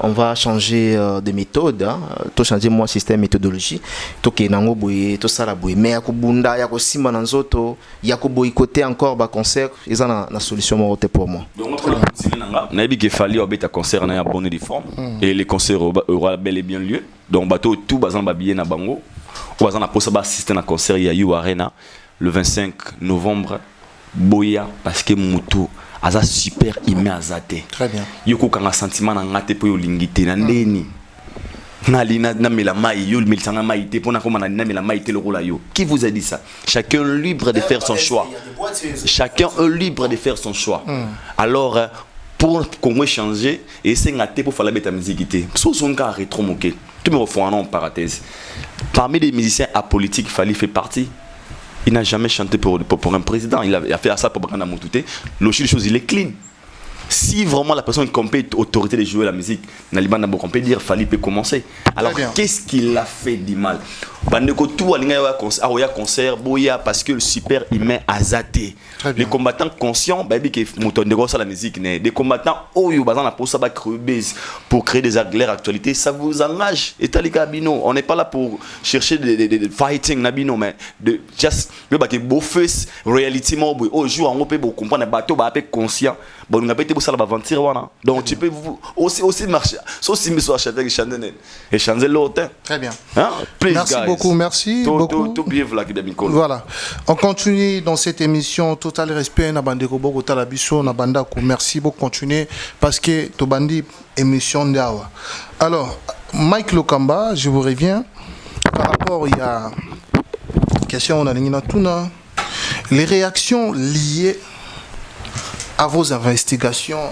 on va changer de méthode, tout changer moi système méthodologie, tout que nango boye, tout ça la boye, mais yako bunda, yako simba nanzoto, yako boycotter encore ba concert, ils ont la solution morote pour moi. Donc on a dit qu'il fallait obéir à concert en bonne forme et les concerts aura bel et bien lieu. Donc bateau tout bazan ba billet na bango, ou bazan na posa ba assister na concert ya You Arena le 25 novembre boya parce que mutu aza super aimé azate. Très bien. Yoko kanga sentiment na ngate po yo lingité na ndeni. Na lina na mela mai yo melisanga mai te pona koma na mela mai te le rola yo. Qui vous a dit ça? Chacun libre de faire son choix. Chacun est libre de faire son choix. Alors pour qu'on changer et c'est ngate pour faire la bête musique té. So son ka rétro moqué. tout me refont un an en parenthèse. Parmi les musiciens apolitiques, Fally fait partie. Il n'a jamais chanté pour un président. Il a fait ça pour Bakana Moutouté. L'autre chose, il est clean. Si vraiment la personne compète autorité de jouer la musique, Naliban n'a pas dire Fally peut commencer. Alors qu'est-ce qu'il a fait du mal? Bandeko tout a concert boya parce que le super humain a zaté. Les combattants conscients, bah que mouton de grosse la musique né. Des combattants oyo bazan la pour ça pour créer des actualités, ça vous engage. Et talika bino, on n'est pas là pour chercher des fighting nabino mais de just que beau face reality mo au jour en peut pour comprendre bateau ba conscient. Bon on a pas été pour ça la aventure voilà. Donc tu peux aussi marcher. Aussi me soit acheter et changer l'autre. Très bien. Hein? Please, merci guys. beaucoup, merci beaucoup. Voilà, on continue dans cette émission. Total respect na bandeko boko talabiso na bandako. Merci beaucoup continuer parce que to bandi émission d'awa. Alors Mike Lokamba, je vous reviens par rapport il y a question on a tuna les réactions liées à vos investigations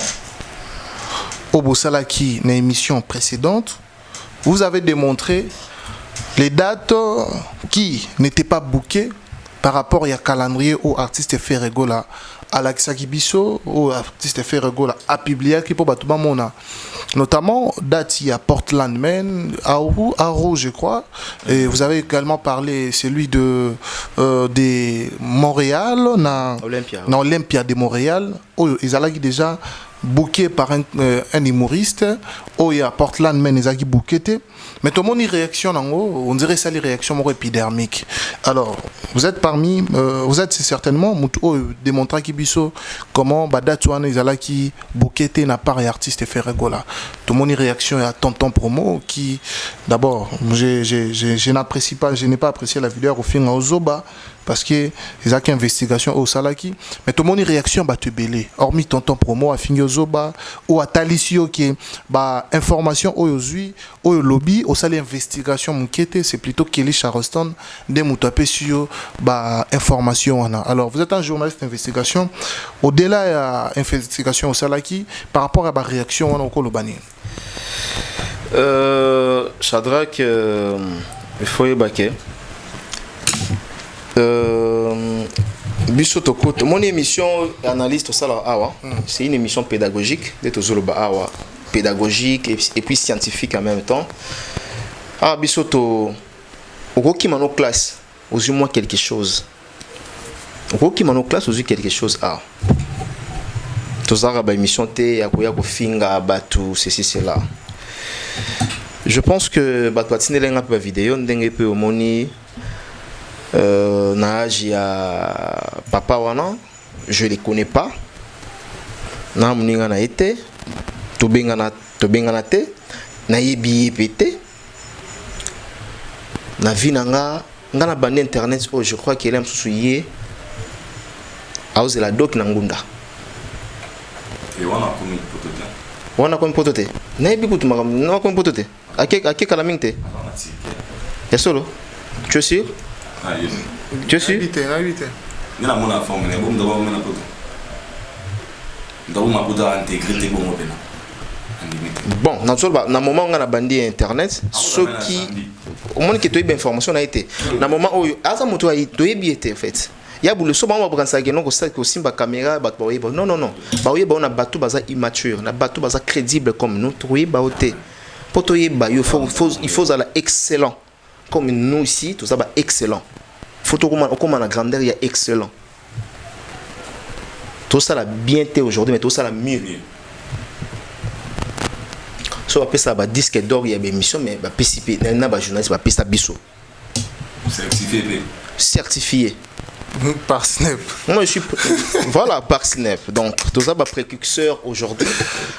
au Bossalaki na émission précédente. Vous avez démontré les dates qui n'étaient pas bookées par rapport à calendrier aux artistes Ferregola, Alexa Kibiso, aux artistes Ferregola, à publier qui pour Batouba Mona. Notamment, date il y a Portland, Maine, Aro, je crois. Et vous avez également parlé celui de Montréal, na Olympia de Montréal. Ils allaient déjà booké par un humoriste. Il y a Portland, Maine, ils allaient booké. Mais tout le monde y réaction on dirait ça les réactions épidermiques. Alors, vous êtes parmi, vous êtes certainement démontrant Kibiso comment Badatouane Izala qui bouqueté n'a pas artiste Ferregola. Tout le monde y réaction à Tonton Promo qui, d'abord, je n'apprécie pas, je n'ai pas apprécié la vidéo au film à Zoba parce que les actes investigation au Salaki. Mais tout le monde y réaction bah te belé. Hormis Tonton Promo à Fingo Zoba ou à Talisio qui est information au Yozui, au lobby. Au salle investigation m'inquiète, c'est plutôt Kelly Charleston des moutapé sur information. Alors vous êtes un journaliste d'investigation. Au-delà de l'investigation au Salaki, par rapport à la réaction on a encore le banni. Shadrach, il faut y baquer. Mon émission analyste au Salah Awa, c'est une émission pédagogique, pédagogique et puis scientifique en même temps. Ah, Bissoto, au qui m'a classe, aux moi quelque chose. Au qui m'a classe, aux quelque chose. Ah, tozara ba émission te akoya ko finga batu ceci cela. Je pense que batu atine lenga pa vidéo ndenge pe omoni na âge ya papa wana, je les connais pas. Na muninga na été, to bengana te, na yebi pété. Na vie nga na bande internet oh je crois qu'il aime soucier a osé la doc na ngunda. Et wana comme potote. Na yebi kutu makam na comme potote. Ake kalamingte. Ya solo. Tu es sûr? Tu es sûr? Il y a mon forme, mais bon, d'abord, on a pas. D'abord, on a intégré bon open. Bon, naturellement, dans le moment où on a bandé internet, ceux qui au moins qui te eu information a été. Dans le moment où asa moto a été bien en fait. Il y a le soba on va prendre ça que non que ça que aussi ba caméra ba non non non. Ba oui ba on a batu baza immature, na batu baza crédible comme nous, oui ba oté. Poto yeba il faut aller excellent. Comme nous ici, tout ça va excellent. Photo comme la grandeur, il y a excellent. Tout ça la bien aujourd'hui, mais tout ça la mieux. So après ça va disque d'or, il y a des émissions, mais va participer. Il y a des journalistes, va participer biso. Certifié. Par Snap. Moi je suis voilà par Snap. Donc tout ça va précurseur aujourd'hui.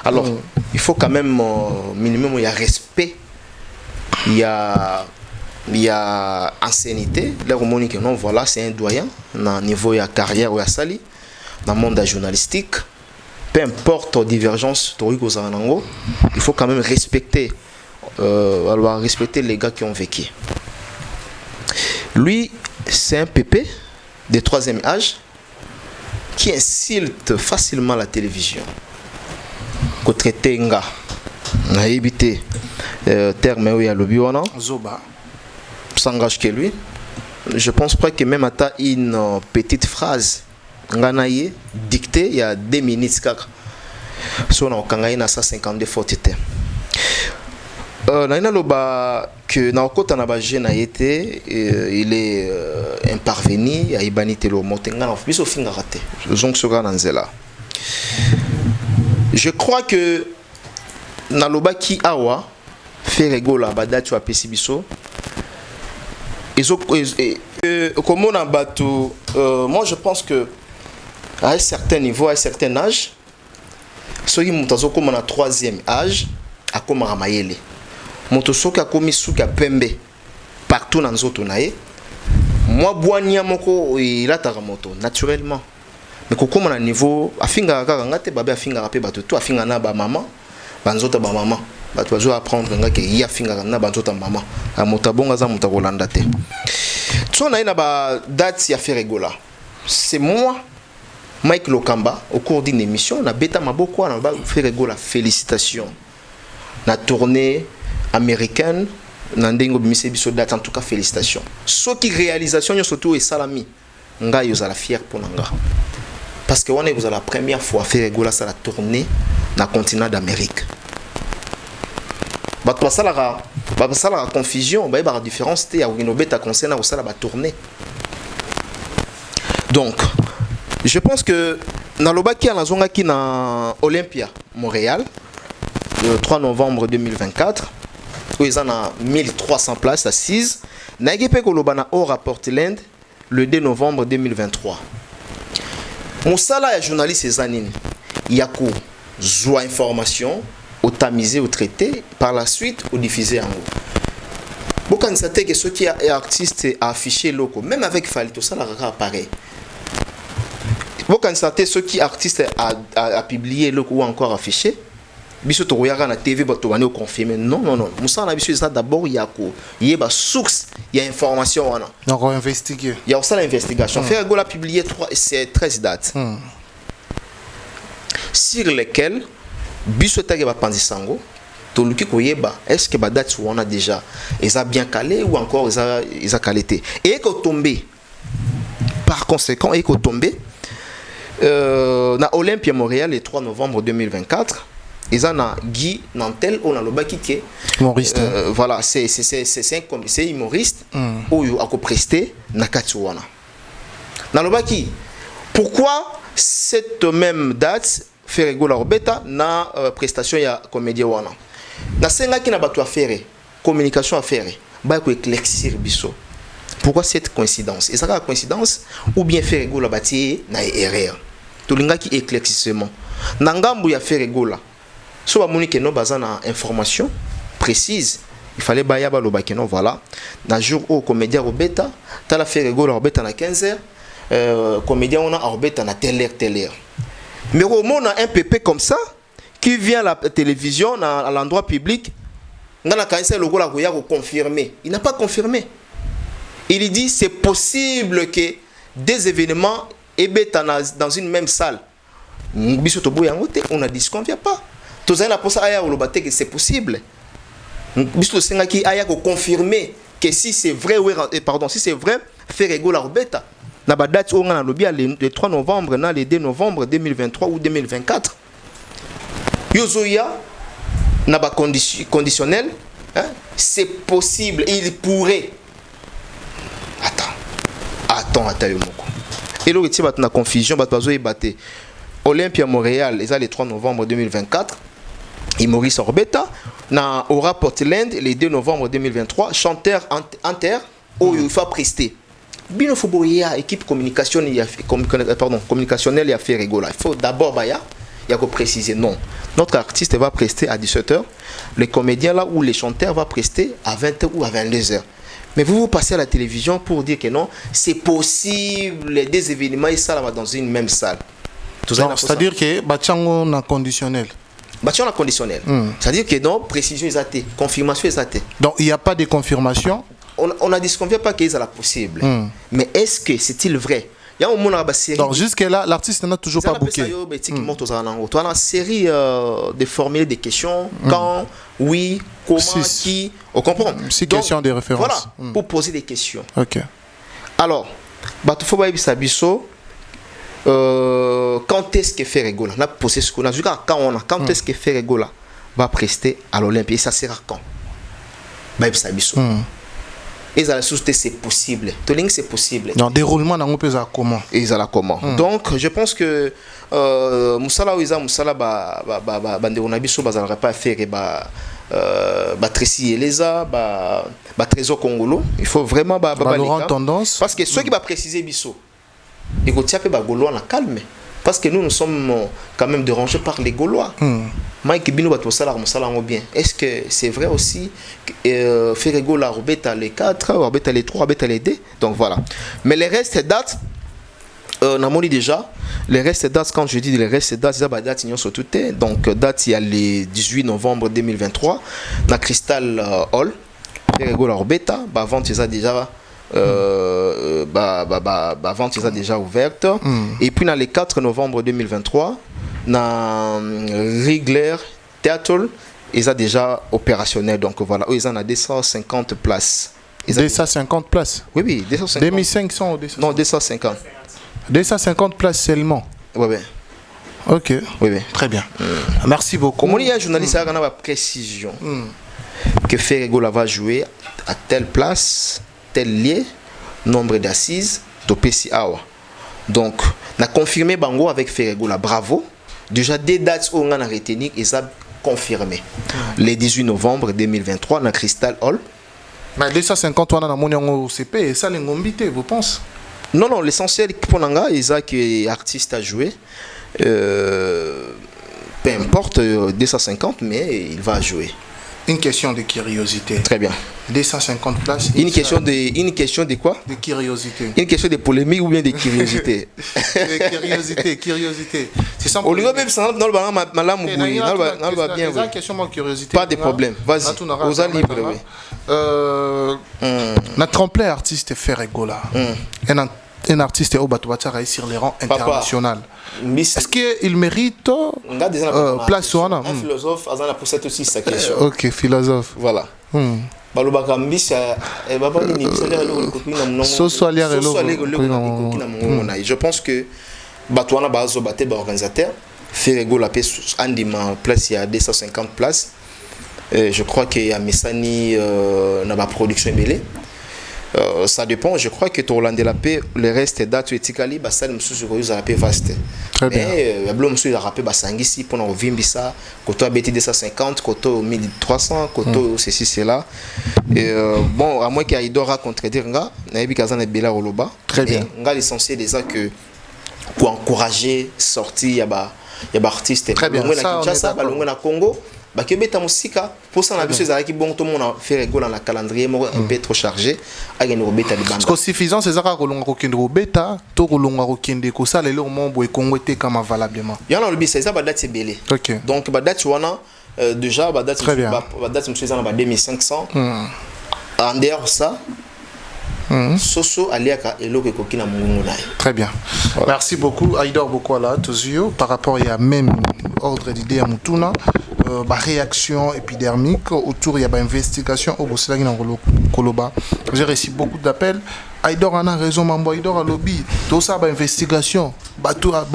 Alors il faut quand même minimum il y a respect, il y a ancienneté. Là on montre que non voilà c'est un doyen dans niveau de carrière ou à sali dans le monde journalistique. Peu importe la divergence il faut quand même respecter respecter les gars qui ont vécu. Lui c'est un pépé de troisième âge qui insulte facilement la télévision. Ko traité nga na éviter terme où il y a le biwana Zoba. s'engage que lui. Je pense pas que même à une petite phrase nganaye dictée il y a 2 minutes kaka. So na okanga ina 152 fautes était. Naina loba que na okota na ba jeune a été il est imparvenu à ibanité lo motenga na biso finga raté. Donc sera na nzela. Je crois que na loba ki awa fait rigola badatu a pesibiso. Comme on a bateau, moi je pense que à un certain niveau, à un certain âge, ceux qui montent comme on a 3e âge, à comme Ramayele. Montoso qui a commis sous qui a pembe partout dans zoto nae. Moi boania moko il a taramoto naturellement. Mais comme on a niveau, à finga ngate babe à finga rapé bateau, tout à finga na ba maman, banzota ba maman. Tu vas apprendre que il y a finga na banzota maman. À motabonga za motakolanda te. Tu on a une date si a fait rigola. C'est moi Mike Lokamba au cours d'une émission on a bêta maboko on a fait rigola. Félicitations. La tournée américaine Nandengo bimise biso date en tout cas félicitations. Ce qui réalisation yo surtout et salami. Nga yo za la fier pour nanga. Parce que on est la première fois faire rigola ça la tournée dans le continent d'Amérique. Bah ça la confusion, bah la différence c'était à Winobeta concernant au ça la tournée. Donc je pense que dans le baki à la zone qui na Olympia Montréal le 3 novembre 2024 où ils en a 1300 places assises na équipe ko lobana au Portland le 2 novembre 2023. Mon salaire journaliste ces années yako zoa information au tamisé, au traité, par la suite au diffusé en haut. Beaucoup de gens que ceux qui sont artistes affichés locaux, même avec Fali, tout ça là pareil. Beaucoup de gens ceux qui sont artistes à publier locaux ou encore affichés, biso to regarder na TV ba to bani confirmer non. Moussa na biso ça d'abord il y a source, il y a information wana. Donc on investigue. Il y a aussi l'investigation. Faire go la publier 13 dates. Sur lesquelles biso tagi ba pandisango to luki koyeba est-ce que ba date on a déjà ils a bien calé ou encore ils a qualité et que tomber par conséquent et que tomber na Olympia Montréal le 3 novembre 2024 ils en a Guy Nantel on a le baki qui humoriste voilà c'est un commissaire humoriste ou a ko prester na katsuwana na le baki pourquoi cette même date faire rigola Robeta na prestation ya comédien wana na senga ki na bato affaire communication affaire ba ko éclaircir biso pourquoi cette coïncidence est-ce que coïncidence ou bien faire rigola bati na erreur to linga ki éclaircissement na ngambu ya faire rigola so ba moni ke no bazana information précise il fallait ba ya ba lo ba ke no voilà na jour au comédien Robeta ta la faire rigola Robeta na 15h comédien on a Robeta na telle heure. Mais au monde a un PP comme ça qui vient à la télévision à l'endroit public, il n'a pas confirmé. Il dit c'est possible que des événements étaient dans une même salle. On ne disconvient pas. Tout ça c'est possible. On confirmer que si c'est vrai, si c'est vrai, faire rigoler la Robeta. La date on a le 3 novembre, le 2 novembre 2023 ou 2024. Yozoya n'a pas conditionnel. C'est possible, il pourrait. Attends. Et là, il y a une confusion. Olympia Montréal, le 3 novembre 2024. Et Maurice Orbeta, na Aura Portland, le 2 novembre 2023. Chanteur inter, où il faut prester. Bino Foboya, équipe communicationnelle, communicationnelle, a fait rigoler. Il faut d'abord, il y a que préciser non. Notre artiste va prester à 17h. Les comédiens là ou les chanteurs vont prester à 20h ou à 22h. Mais vous passez à la télévision pour dire que non, c'est possible, les deux événements, ils sont dans une même salle. C'est-à-dire que Bachango n'a conditionnel. Bachango n'a conditionnel. C'est-à-dire que non, précision est athée, confirmation est athée. Donc il n'y a pas de confirmation. On a disconvient pas qu'ils sont la possible. Mais est-ce que c'est-il vrai? Il y a un moment dans série. Donc jusque-là, l'artiste n'a toujours pas booké. Tu as une série de formules des questions. Quand, oui, comment, qui. On comprend. 6 questions de référence. Voilà, pour poser des questions. Ok. Alors, il faut savoir quand est-ce que Ferregola on a posé ce qu'on a vu quand est-ce que Ferregola va prester à l'Olympie et ça sera quand et ça la société c'est possible Toling c'est possible non déroulement dans peut comment et ça la comment donc je pense que Moussala ou Isa Moussala bande on a biso bazalera pas faire Tracy Eleza Trésor Congolo il faut vraiment Laurent Tendance parce que ceux qui va préciser biso et que tu as Gaulois la calme parce que nous sommes quand même dérangés par les Gaulois. Mike Bino va tout ça bien. Est-ce que c'est vrai aussi que Ferregola Robeta les 4, Robeta les 3, Robeta les 2 donc voilà. Mais les restes dates on a dit déjà les restes dates quand je dis les restes dates ça va date sur tout donc date il y a le 18 novembre 2023 dans Crystal Hall Ferregola Robeta avant ça déjà vente est déjà ouverte et puis dans le 4 novembre 2023 dans Rigler Theatre ils sont déjà opérationnel donc voilà ils en a 250 places 250 places oui 250 2500 ou 250 non 250 250 places seulement oui ok oui très bien merci beaucoup comme il y a un journaliste qui a une précision que Ferregola va jouer à telle place tel lieu, nombre d'assises, topesi awa. Donc, on a confirmé Bango avec Ferregola. Bravo. Déjà, des dates où on a retenu et ça confirmé. Le 18 novembre 2023, dans Crystal Hall. Mais 250, on a mon CP et ça, les ngombité, vous pensez? Non, l'essentiel pour Nanga, c'est que l'artiste a joué. Peu importe, 250, mais il va jouer. Une question de curiosité. Très bien. 250 places. Une question de quoi? De curiosité. Une question de polémique ou bien de curiosité? De curiosité. C'est ça. Au lieu même ça, dans le ballon, madame Mouboui, dans le ballon bien. C'est une question de curiosité. Pas de problème. Vas-y. Aux libre, oui. Notre tremplin artiste Ferregola. Un artiste au Batouachara sur les rangs internationaux. Est-ce qu'il mérite place ou un philosophe a la poussette aussi sa question. Ok, philosophe. Voilà. Je pense que Batouana Bazo Baté organisateur Ferregola Andima place il y a 250 places. Je crois qu'il y a Messani dans ma production belé. Ça dépend, je crois que Torland de la paix, le reste date etikali basal mususu ko yuza la paix vaste. Très bien. Mais yablo mususu la rapé basangisi pour na vimbisa, koto abeti 250, koto 1300, koto ceci cela. Et bon, à moins qu'il y ait d'ora contredire nga, na yebi kazana bela oloba. Très bien. Nga l'essentiel déjà que pour encourager sortir yaba artiste. Très bien. Ça balongo na Congo. Bakebeta musika pour ça on a vu ces arrêts qui bon tout le monde a fait rigoler dans la calendrier un peu trop chargé avec une robeta de bande. Ce suffisant c'est ça rolonga kokende robeta to rolonga kokende ko ça les mombo e kongote comme valablement. Il y en a le bis ça ba date c'est belé. OK. Donc ba date wana déjà ba date monsieur dans 2500. En dehors ça Soso aliaka eloko kokina mungu nayo. Très bien. Voilà. Merci beaucoup Aïdor Bokwala Tozio par rapport il y a même ordre d'idée à Mutuna réaction épidermique autour il y a investigation au Boslagi dans Koloba. J'ai reçu beaucoup d'appels. Aïdor a raison mambo Aïdor a lobby tout ça investigation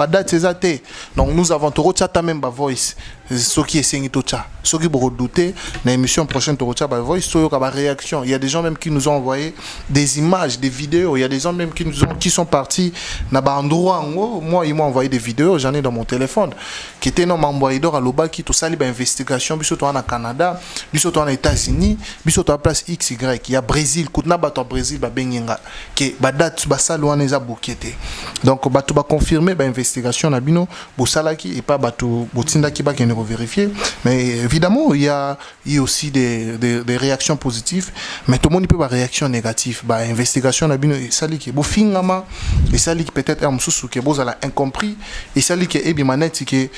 date c'est donc nous avons Torocha même voice ce qui est signé Tocha ce qui beaucoup douter dans l'émission prochaine Torocha voice sur la réaction il y a des gens même qui nous ont envoyé des images des vidéos il y a des gens même qui sont partis dans un endroit moi ils m'ont envoyé des vidéos j'en ai dans mon téléphone qui étaient non mambo Aïdor à loba qui tout ça libre investigation biso to en Canada biso to en États-Unis biso to à place XY il y a Brésil koutna bato Brésil ba benyenga que date basalo on eza bokete donc bato ba confirmer ba investigation na bino bosalaki et pas bato botindaki ba kene vérifier mais évidemment il y a aussi des réactions positives mais tout le monde peut ba réaction négative ba investigation na bino saliki bo fingama et saliki peut-être un mususu que bozala incompris et saliki e bimaneti que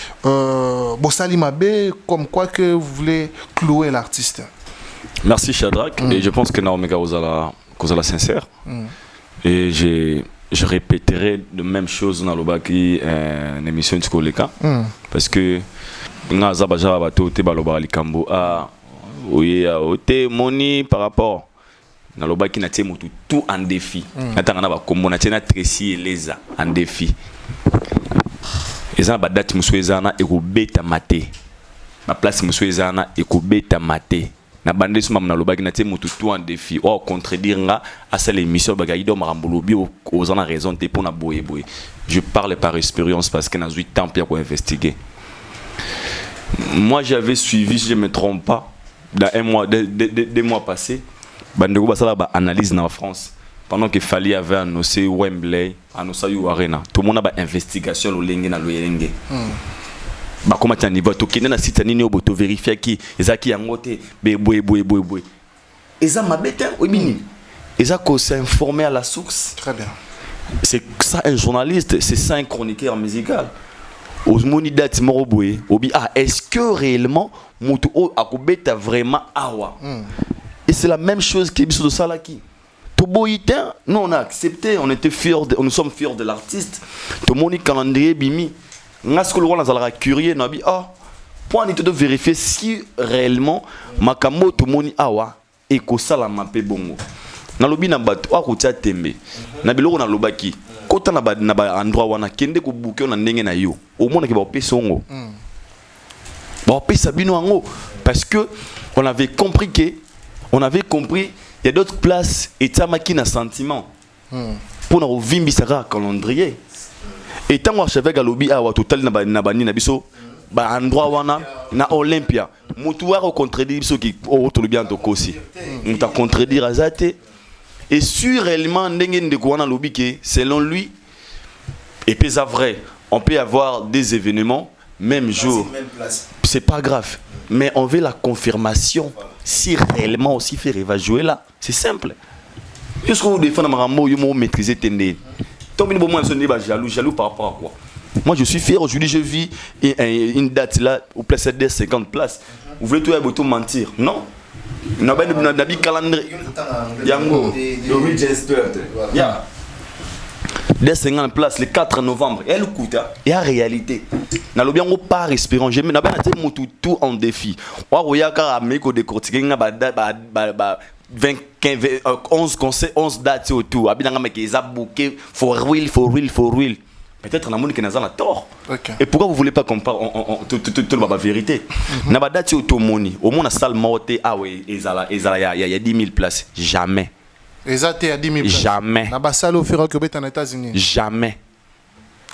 bosali mabe comme quoi que vous voulez clouer l'artiste. Merci Shadrach et je pense que Naomega Ozala sincère. Et je répéterai la même chose dans l'obaki émission de Skoleka parce que nga za baja bato te baloba likambo oui ote moni par rapport na l'obaki na tie mutu tout en défi natanga na ba kombo na tie na Tracy Eleza en défi eza ba date musuezana ekobeta mate ma place musuezana ekobeta mate na bande suma na lobaki na tie mutu tout en défi o contredire nga à cette émission bagaido marambolobi aux en raison te pour na boye. Je parle par expérience parce que na 8 ans pour investiguer. Moi j'avais suivi, si je me trompe pas, dans un mois, deux mois passés, bande go basala ba analyse na France pendant que Fally avait annoncé Wembley, annoncé Arena. Tout le monde a ba investigation lo lenge na lo yenge. Bah comment tu niveau to kende na site nini oboto vérifier qui ezaki yangote be boy eza mabeta obini eza ko s'informer à la source. Très bien. C'est ça un journaliste, c'est ça un chroniqueur musical. Osmoni date moroboy obi est-ce que réellement mutu o akobeta vraiment awa. Et c'est la même chose que biso de Salaki. Toboïtain, nous on a accepté, on était fiers nous sommes fiers de l'artiste. To moni calendrier bimi. Ngasko le roi nazalaka curieux nabi point de vérifier si réellement makambo to moni awa et ko sala mapé bongo na lobi na bato akotia tembe na biloko na lobaki kota na ba endroit wana kende ko buke na ndenge na yo au monde ke ba opesa ngo ba opesa bino ngo parce que on avait compris il y a d'autres places et tamaki na sentiment pour na ovimbi saka calendrier. Et tant que je vais galobi à total na bani na biso ba endroit wana na Olympia mutuwa ko contredire biso ki o to bien to kosi muta contredire azate et sur réellement ndenge ndeko wana lobi ke selon lui et puis ça vrai on peut avoir des événements même jour c'est pas grave mais on veut la confirmation si réellement aussi faire va jouer là c'est simple puisque vous défendez marambo yo mo maîtriser tende. Jaloux par rapport à quoi? Moi je suis fier, aujourd'hui je vis une date là au place des 50 places. Vous voulez tout mentir? Non. On a un calendrier. Yango. Des 50 places le 4 novembre. Elle coûte. Et en réalité, na lobi yango par espérance, je me na ba tout en défi. Wa royaka ameko décortiquer nga ba 11 conseils, 11 dates autour. Abinanga mec ils a booké for real. Peut-être na moni que nazana tort. Et pourquoi vous voulez pas qu'on parle tout la vérité? Na ba date autour moni. Au moins na salle morte ouais ezala il y a 10 000 places. Jamais. Ezate à 10 000 places. Jamais. Na ba salle au Fera que en États-Unis. Jamais.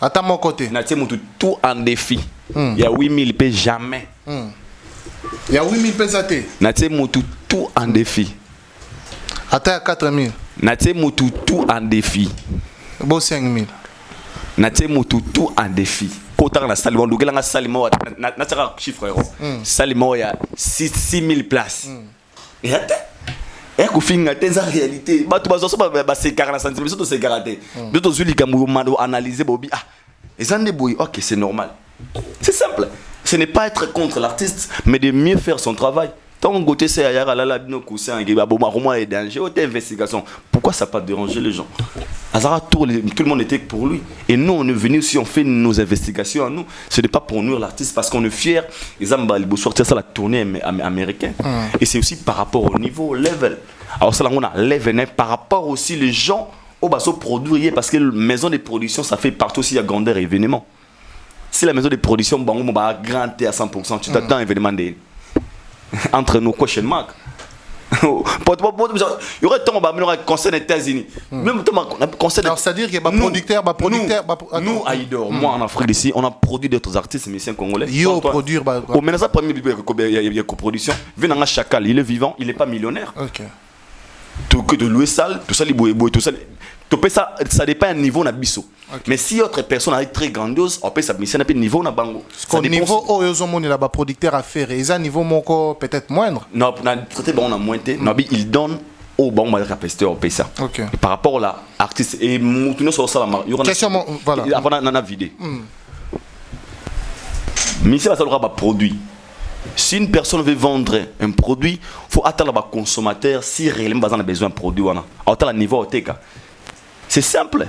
À mon côté. Na tie tout en défi. Il y a 8 000 places jamais. Il y a 8 000 places à te. Na tie tout en défi. Attends à 4 000. Naté mutu tout en défi. Bon 5 000. Naté mutu tout en défi. Kota na salimo lugela nga salimo na tira chiffre euro. Salimo ya 6 000 places. Et attends. Et ko finga tes réalité. Ba to bazo ba se 40 centimes biso to se garanté. Biso to zuli kamu mando analyser bobi et ça ne boy OK, c'est normal. C'est simple. Ce n'est pas être contre l'artiste mais de mieux faire son travail. Tant que c'est ailleurs là bino cousin qui va bombarder les dangers haute investigation. Pourquoi ça pas déranger les gens? Azara tout le monde était pour lui et nous on est venu si on fait nos investigations à nous, ce n'est pas pour nuire l'artiste parce qu'on est fiers. Ils ont sortir ça la tournée américaine et c'est aussi par rapport au niveau level. Alors ça là on a level par rapport aussi les gens au basso produire parce que la maison de production ça fait partie aussi à grandeur événement. Si la maison de production bon va grandir à 100%, tu t'attends un événement entre nous question mark. Il y aurait tant de concert aux États-Unis. Même concert. Alors c'est-à-dire que nous Aïdor, moi en Afrique ici, on a produit d'autres artistes musiciens congolais. Yo produire au maintenant ça premier il y a coproduction. Venanga Chacal, il est vivant, il est pas millionnaire. OK. Tout que de louer salle, tout ça les boy tout ça. Ça dépend du niveau na biso. Mais si autre personne est très grandiose, on peut s'abmisser un peu niveau na bango. Au niveau où ils ont monté là-bas producteur à faire, ils ont un niveau peut-être moindre. Non, on a traité bon on a mointé. Non, il donne au bon on va capacité on paye ça. Par rapport à l'artiste et nous sur ça la question voilà. Avant on a vidé. Mais c'est ça le produit. Si une personne veut vendre un produit, il faut attendre le consommateur si réellement il a besoin d'un produit. Alors, à niveau OTK. C'est simple.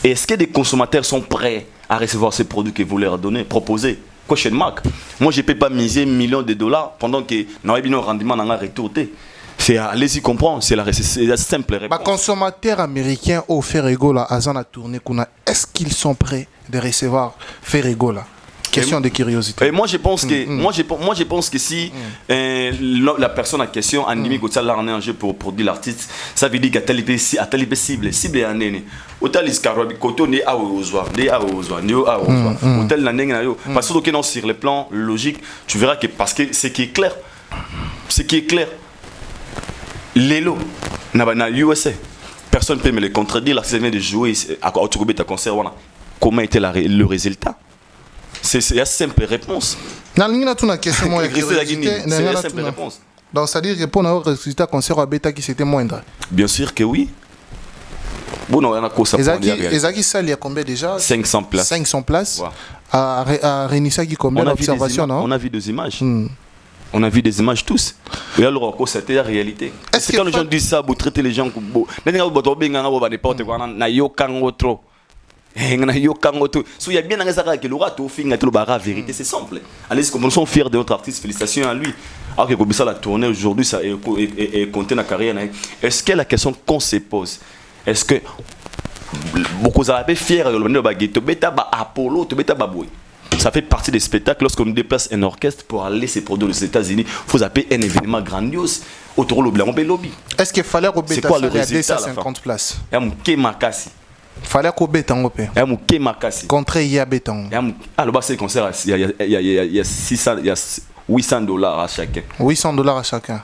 Et est-ce que des consommateurs sont prêts à recevoir ces produits que vous leur donnez, proposez? Question mark. Moi, je ne peux pas miser millions de dollars pendant que un rendement n'a pas retourné. C'est allez-y comprendre, c'est la simple réponse. Les consommateurs américains au Ferrego là, à la tournée, est-ce qu'ils sont prêts de recevoir Ferrego là? Question de curiosité. Et moi je pense que moi je pense que si la personne en question anime que ça là en jeu pour produire l'artiste, ça veut dire qu'à tel cible est en nene. Autant iscarobi koto ne a ozwa, hôtel la nene yo. Parce que non sur le plan logique, tu verras que parce que ce qui est clair, Lelo na USA, personne ne peut me le contredire. L'artiste vient de jouer à Otugobeta concert. Comment était le résultat? C'est la simple réponse. C'est la simple réponse. Donc, ça veut dire que pour le résultat concert à Beta qui c'était moindre. Bien sûr que oui. Bon, on a quoi ça? Ezaki Sal, il y a combien déjà? 500 places. 500 places. Ouais. À Renissa qui combien d'observations? On a vu des images. On a vu des images tous. Et alors, c'était la réalité. Est-ce que quand les gens disent ça, vous traitez les gens comme il y a bien un que l'aura tout fin la vérité, c'est simple. Allez, comme nous sommes fiers de notre artiste, félicitations à lui. Alors que comme ça la tournée aujourd'hui, ça est compté dans la carrière. Est-ce que la question qu'on se pose, est-ce que beaucoup de fiers de Apollo, ça fait partie des spectacles lorsqu'on déplace un orchestre pour aller se produire aux États-Unis. Il faut appeler un événement grandiose autour de lobby. Est-ce qu'il fallait c'est quoi le résultat 50 places? Il fallait qu'on bête en Europe. Contre il y a béton. Alors bah c'est concert, il y a 600, il y a $800 à chacun. $800 à chacun.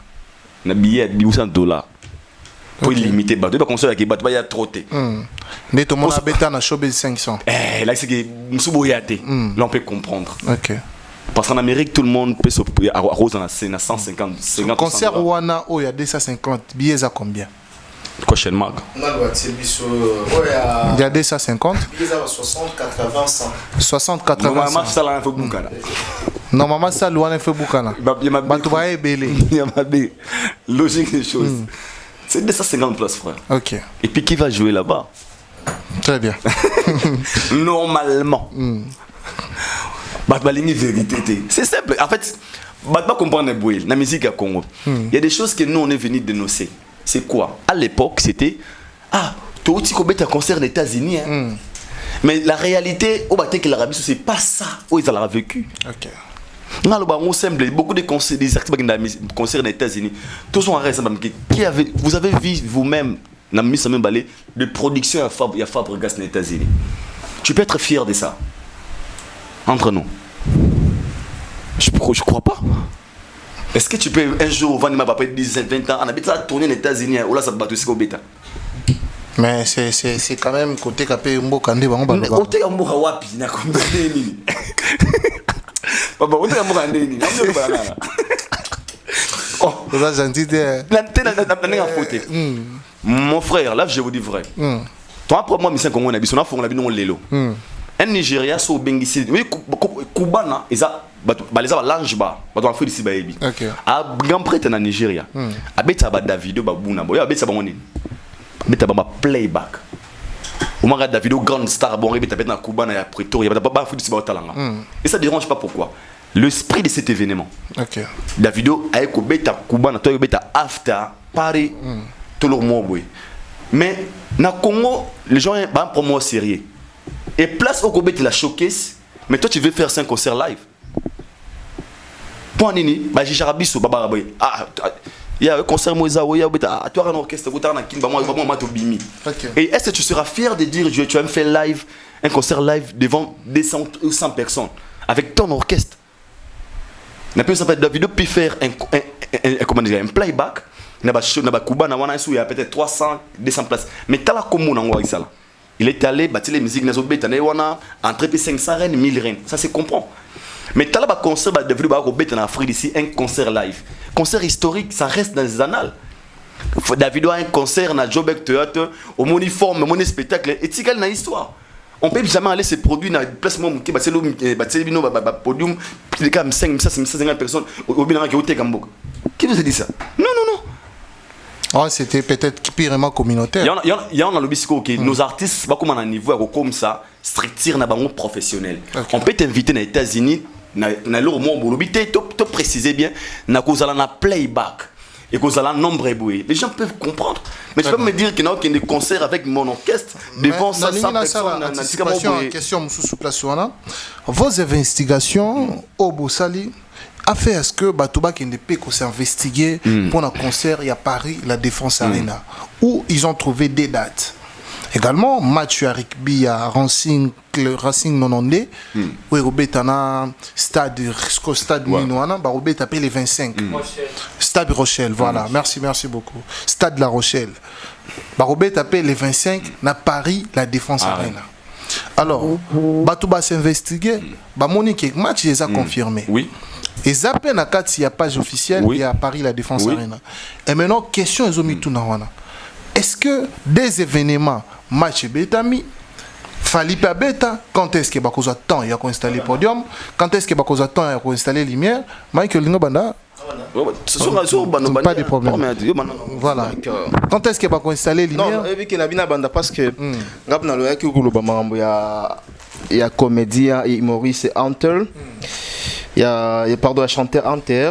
Un billet de $800. Pour limiter, bah tu vas concert avec bah il y a trop de. Mais tout le monde a béton à showbiz 500. Là c'est que msuboyate. Là on peut comprendre. OK. Parce qu'en Amérique, tout le monde peut se à Rose dans la scène à 150. Concert Wana, il y a 250. Billets à combien? Question mark. Il y a 250. 60, 80, 100. 60, 80, 100. Normalement, ça là, il faut boucana. Normalement, ça, Louane fait boucana. Logique des choses. C'est 250 places, frère. OK. Et puis, qui va jouer là-bas? Très bien. Normalement. Vérité. C'est simple. En fait, pas comprendre la musique à Congo. Il y a des choses que nous, on est venus dénoncer. C'est quoi? À l'époque, c'était toi aussi qu'on un concert aux États-Unis. Mais la réalité, au bâtiment que l'Arabie, c'est pas ça où ils ont vécu. OK. On semble beaucoup de concerts, des artistes qui concerts aux États-Unis. Tous sont arrêtés. Vous avez vu vous-même de production à Fabregas aux États-Unis. Tu peux être fier de ça. Entre nous. Je crois pas. Est-ce que tu peux un jour vendre ma papa de 10-20 ans, on habite à tourner aux États-Unis, ou là ça bat aussi au bêta? Mais c'est quand même côté capé Mbokande bango bango. Côté Mboka wapi na combien nini? Papa, côté Mboka nini? Oh, ça gentil de. Mon frère, là je vous dis vrai. Toi pour moi mission Congo na biso na fonga na bino lelo. Un Nigeria so bengisi, oui Kubana eza baliza balange ba bato en Afrique baebi. OK. A grand prêtre na Nigeria. Abeta ba Davido ba buna boya abeta ba ngoni. Abeta ba playback. Au moins Davido grand star bon rebeta na Kubana ya Pretoria ba Afrique ba talanga. Et ça dérange pas pourquoi? L'esprit de cet événement. OK. Davido a ko beta Kubana to beta after Paris tout le monde boy. Mais na Congo les gens ba promo sérieux. Et place au Kobe, tu la showcase, mais toi tu veux faire 5 concerts live. Point nini, bah j'ai Jarabiso, Baba Boy. Il y a un concert Moïsa, il y a un orchestre, bimi. Et est-ce que tu seras fier de dire tu vas me faire live, un concert live devant des 100 ou 100 personnes, avec ton orchestre? Davido peut faire un playback, il y a peut-être 300, 200 places. Mais tu as la commune en Ouaïsala. Il est allé bâtir les musiques entre 500 reines, 1000 reines. Ça se comprend. Mais tu as un concert en Afrique ici, un concert live. Concert historique, ça reste dans les annales. Davido a un concert dans Jobek Theater, au uniforme, au spectacle. Et c'est une histoire. On ne peut jamais aller se produire dans le placement qui est le podium, plus de 500 personnes. Qui vous a dit ça? Non. Ah, c'était peut-être purement communautaire. Il y a un lobby que nos artistes, comme à un niveau comme ça, structure na bango professionnel. Okay. On peut t'inviter aux États-Unis, na leur mot lobby te préciser bien, na cause na playback et cause la nombre éboué. Les gens peuvent comprendre. Mais tu peux me dire qu'il y a des concerts avec mon orchestre devant 500 personnes. Question sous place. Vos investigations au Bossali a fait est-ce que Batouba qui ne peut s'investiguer pour un concert à Paris, la Défense Arena, où ils ont trouvé des dates. Également, match à rugby à Racing 90, où Robert a stade Minoana, Robert appelé les 25. Stade Rochelle, voilà. Merci beaucoup. Stade La Rochelle. Robert appelé les 25 à Paris, la Défense Arena. Alors, Batouba s'investiguer, Monique match les a confirmé. Oui. Et zappé na il y a page officielle, il y a à Paris la Défense Arena. Et maintenant, question ils ont mis tout dans wana. Est-ce que des événements match betami fali pas beta quand est-ce que bakoza temps il y a installé podium, quand est-ce que bakoza temps il y a installé lumière, Michael Lingo banda pas de problème. Voilà. Quand est-ce que bakoza installé lumière? Non, et que na bina banda parce que ngap na loya ki ko loba mambo ya comédien et humoriste Hunter. Il y a pardon un chanteur Hunter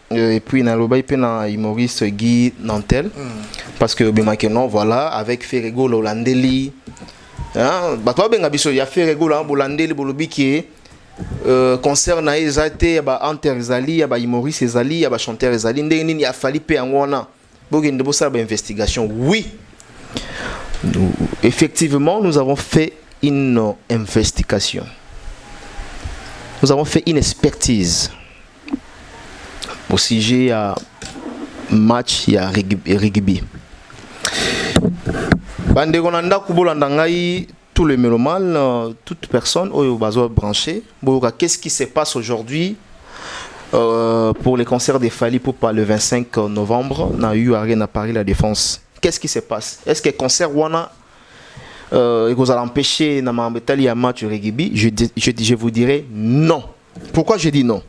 et puis il y a le humoriste Guy Nantel parce que non voilà avec Ferrego Lolandeli hein bato benga biso ya Ferrego Lolandeli bolobi qui concert na ezate ba Hunter Zali ya ba humoriste Zali ya ba chanteur Zali ndeni ya fali pe ngwana bogende bo ça ba investigation oui effectivement nous avons fait une investigation. Nous avons fait une expertise au sujet à match et à rugby. Bandegonanda kubolanda ngai tout le méloman, toute personne au bazo branché. Qu'est-ce qui se passe aujourd'hui pour les concerts des Fali Poupa le 25 novembre na eu arena à Paris la Défense. Qu'est-ce qui se passe? Est-ce que concert wana et vous allez empêcher na mambetali à match rugby? Je vous dirais non. Pourquoi je dis non?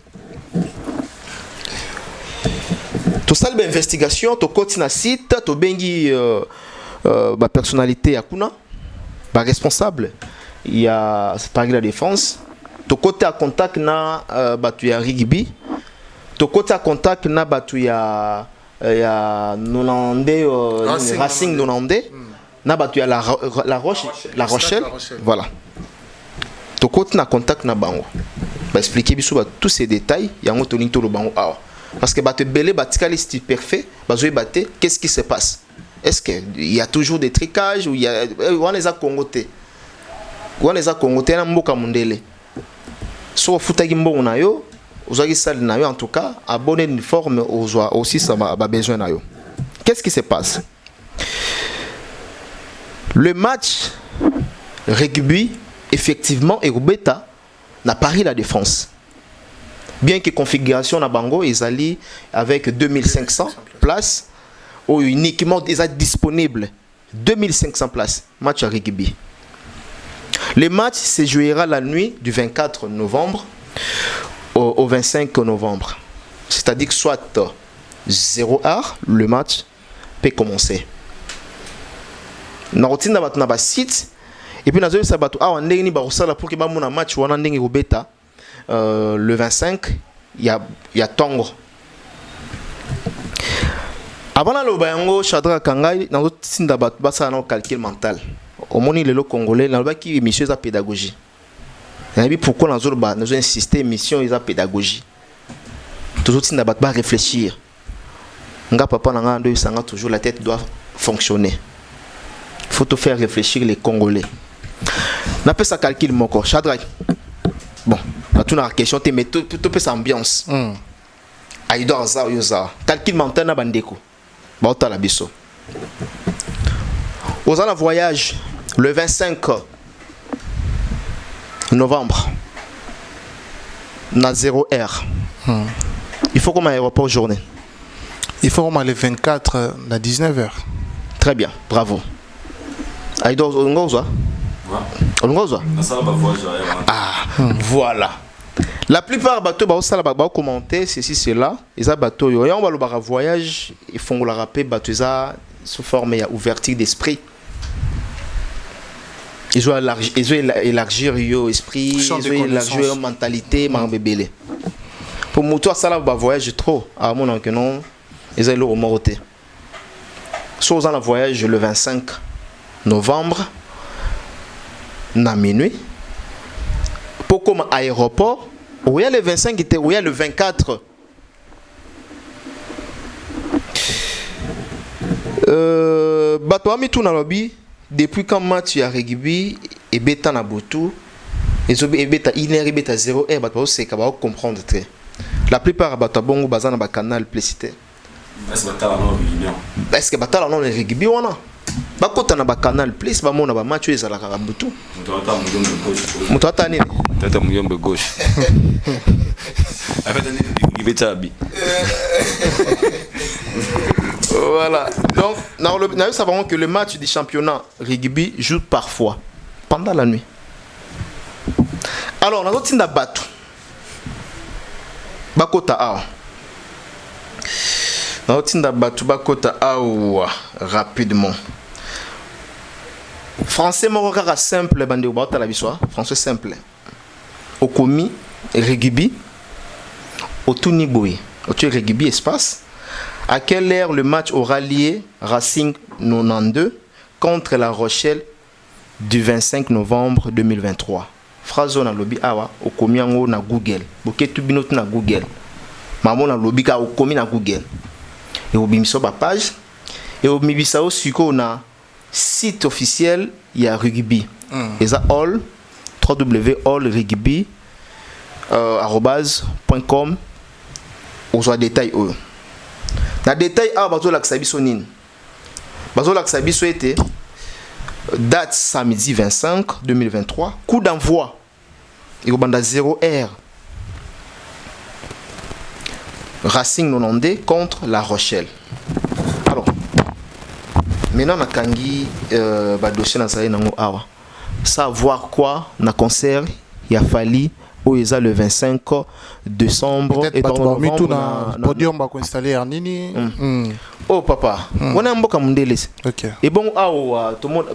Tout ça l'investigation, to côté na site, to bengi ba personnalité à kuna, ba responsable. Il y a Paris la Défense. To côté à contact na batu ya rugby. To côté à contact na batu ya Nolande Racing Nolande. Nabatu la Rochelle, voilà. To côté na contact na bango. Ba expliquer biso tous ces détails, yango toni to lo bango awa. Parce que batu belé batikali parfait, bazoy baté, qu'est-ce qui se passe? Est-ce que il y a toujours des tricages ou il y a on les a congoté. On les a congoté na mboka mundele. So futaki mbongo na yo, ozaki salle na yo en tout cas, abonné uniforme aussi ça ba besoin na yo. Qu'est-ce qui se passe? Le match rugby, effectivement, est bêta na Paris la Défense. Bien que configuration na bango est allée avec 2500 places, ou uniquement déjà disponible 2500 places. Match à rugby. Le match se jouera la nuit du 24 novembre au 25 novembre. C'est-à-dire que soit 0h, le match peut commencer. Na routine na batu na ba site et puis nazo sa batu awa ndenge ni ba kosala pour que ba mona match wana ndenge robeta le 25 il y a tongo avant la loba yango Chadra Kangai nazo tinda batu ba sa na calcul mental au moni lelo congolais na ba ki émission za pédagogie et puis pourquoi nazo ba nazo insister mission za pédagogie toujours tinda batu ba réfléchir nga papa na nga ndo sanga toujours la tête doit fonctionner. Faut te faire réfléchir les Congolais. N'a pas ça calcul mon corps. Shadrach. Bon, là tu n'as question mais tu peux cette ambiance. Aïdor za yoza. Calcul mental na bandeko. Ba ota la biso. Aux en voyage le 25 novembre. Na 0h. Il faut comme aéroport journée. Il faut comme le 24 à 19h. Très bien, bravo. Aïdor Ongoza. Ongoza. Ah, voilà. La plupart bateaux ba commenter ceci cela, ils a bateau yo on va le voyage, ils font la rapper bateau ça sous forme ouverture d'esprit. Ils ont élargir yo esprit, ils ont élargir yo mentalité, bébélé. Pour moi ça là voyage trop à mon que non, ils ont le morté. Soit dans le voyage le 25 novembre na minuit. Pour comme aéroport où il y a le 25 où il y a le 24 bato ami tout na lobby depuis quand match ya rugby et beta na botu et beta iner beta 0 et bato c'est ka ba comprendre très la plupart bato bongo bazana ba canal publicité est-ce que batala non rugby wana bakota na ba canal plus ba mona ba match ezala ka botu muto ata nini tata muyombe gauche en fait il beta bi. Voilà. Donc, nous savons que le match du championnat rugby joue parfois pendant la nuit. Alors, nous avons battu. Bakota A. Nous avons battu Bakota A rapidement. Français Morokara simple, bande la biswa. Français simple. Okomi rugby. Otuni Boy. Otuni rugby espace. À quelle heure le match aura lié Racing 92 contre La Rochelle du 25 novembre 2023? Phrase na lobby awa okomi yango na Google. Boketu binotu na Google. Maman na lobby ka okomi na Google. Et obimiso ba page et obimisa osiko na site officiel ya rugby. Eza all www.allrugby.com aux détails. Na détail a bazo la biso nini bazo la biso était date samedi 25 2023 coup d'envoi et au banda 0h Racing 92 contre La Rochelle. Alors maintenant na kangi ba dossier na sali nango awa savoir quoi na concert ya fali Oeza le 25 décembre et dans novembre na podium ba ko installer nini. Oh papa, on a mboka mundele. OK. Et bon tout le monde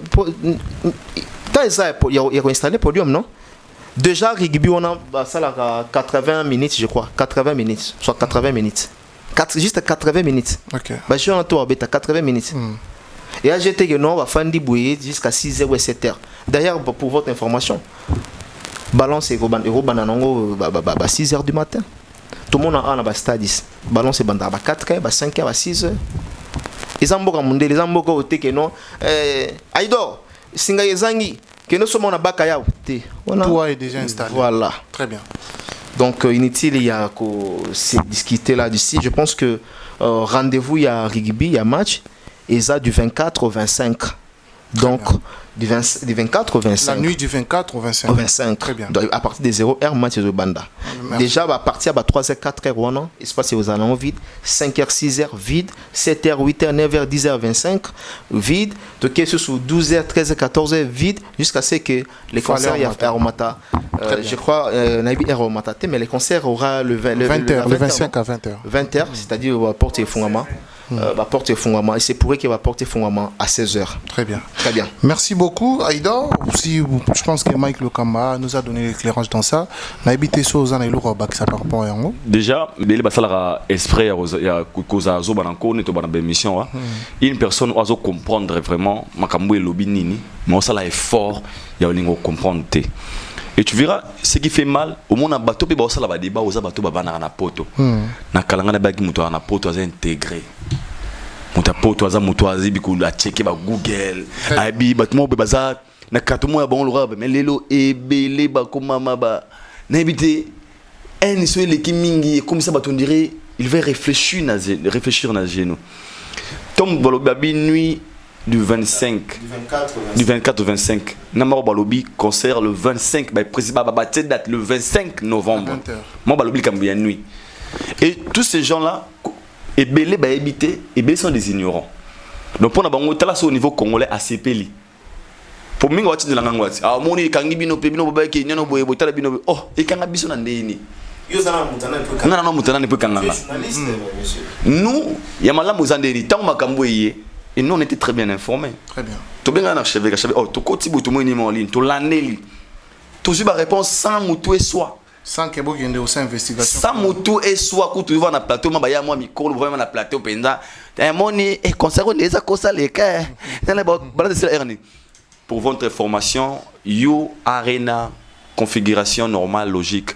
quand ça il y a installé podium non? Déjà rugby on a ça là 80 minutes je crois, 80 minutes, soit 80 minutes. Juste 80 minutes. OK. Bah je suis en tour bêta 80 minutes. Et là j'étais que non va fandi bouiller jusqu'à 6h ou 7h. D'ailleurs pour votre information, balance et bananongo 6h du matin. Tout le monde a un stade. Balance et bandaba 4h, 5h, 6h. Les amboka monde, les amboka au te que non. Aïdo, singa yezangi, que nous sommes en bakaya. Tout est déjà installé. Voilà. Très bien. Donc inutile il y a que discuter là d'ici. Je pense que rendez-vous il y a rugby, il y a match et ça du 24 au 25. Donc du 24 au 25. La nuit du 24 au 25. Au 25. Très bien. Donc, à partir des 0h, match de Banda. Merci. Déjà, à partir de 3h, 4h, espace aux allants vide. 5h, 6h, vide. 7h, 8h, 9h, 10h, 25, vide. Donc, c'est sur 12h, 13h, 14h, vide. Jusqu'à ce que les concerts, il y a Aromata. Je crois, Nabi Aromata, mais les concerts aura le 20h, le 25 à 20h. 20h, c'est-à-dire va porter fondament. Va porter fondament. Et c'est pour qu'il va porter fondament à 16h. Très bien. Très bien. Merci beaucoup, Aïda. Je pense que Mike Lokamba nous a donné l'éclairage dans ça. Naibité sur Ozan et Loura Baksa par rapport à Yango. Déjà, il y a esprit, il y a cause à Zobananko, nous avons une émission. Une personne doit comprendre vraiment, Makambo et Lobinini, mais ça là est fort, il y a une comprendre. Et tu verras, ce qui fait mal, au monde a bateau, puis ça là débat, aux bateaux, na poto. Na kalangana bagi muto na poto a intégré. Muta poto a muto a zibiku la checker ba Google. Abi batmo be baza na katumo ya bon lora mais lelo e belé ba komama ba. Na ebité en so le kimingi comme ça baton dirait, il va réfléchir na genou. Tom bolo babi nuit du 25 du 24 au 25 Namaro Balobi concert le 25 bah président bah date le 25 novembre moi Balobi Cambien nuit et tous ces gens là et belé bah habité et belé sont des ignorants donc pour n'abango tala au niveau congolais ACP li pour mingo wati de la ngangwati ah moni kangi bino pe bino ba ke nyano boye botala bino oh e kanga biso na ndeni ngana no mutana ne pe kanganga nous yamala mozandeli tant makambo yé et nous on était très bien informés. Très bien. To benga na cheve oh to koti butu mo ni en ligne to laneli to su ba réponse sans mutu et soi Sans que vous ayez aussi investigation. sans mutu et soi ku tu vas na plateau ma ba ya moi micro vraiment na plateau penza moni et concert les akosa les cas dans les balade de erni pour votre information you arena configuration normale logique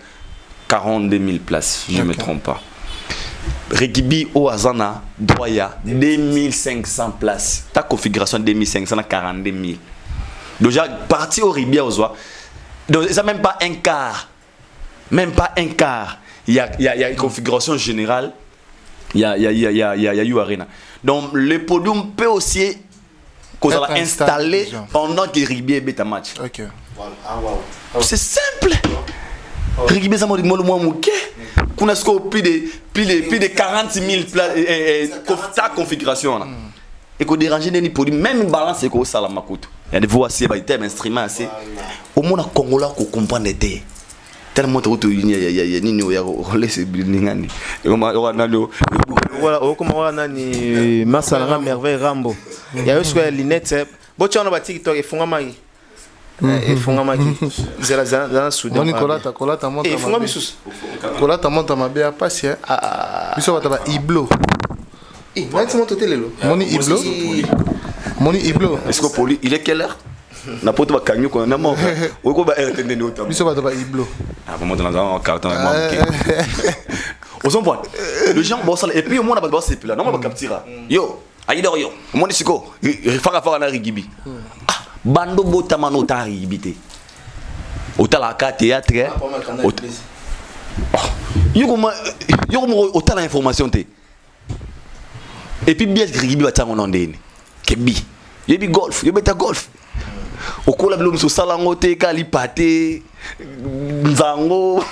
42 000 places je me trompe pas. Regibi au Azana Doya 2500 places. Ta configuration 2500 à 42 000. Déjà parti au Ribia aux oies. Donc ça même pas un quart. Même pas un quart. Il y a une configuration générale. Il y a eu Arena. Donc le podium peut aussi qu'on va installer pendant que Ribia est match. OK. C'est simple. Ribia ça m'a dit moi mouké. Qu'on a plus de 40 000 places ta configuration là. Et qu'on dérange des produits même balance et qu'on sala makuto. Il y a des voix assez bah des instruments assez. Au monde à Congola qu'on comprend des tellement trop il y a nini ya laisser ningani. Voilà, comment on a ni masala merveille Rambo. Il y a aussi les lunettes. Bon tu on a TikTok et fungama et fungama qui zela soudan. Nicolas ta monte. Et fungama sous. Nicolas ta monte ma bien passer. Biso bataba Iblo. Eh, moi tu montes télé Moni Iblo. Moni Iblo. Est-ce que Poli il est quelle heure? Na poto ba kanyo ko na mo. O ko ba RTND no tam. Biso bataba Iblo. Ah vraiment dans un carton moi. Au son point. Le gens bon ça et puis au moins on va c'est plus là. Non on va capturer. Yo, aïdor yo. Mon siko, il fera na rigibi. Bando botama no ta ribité. Otala ka théâtre. Yo otala information té. Et puis bien rigibi ba tango ndeni. Kebi. Yebi golf, yo beta golf. Okola bilo mso sala ngote kali pate nzango.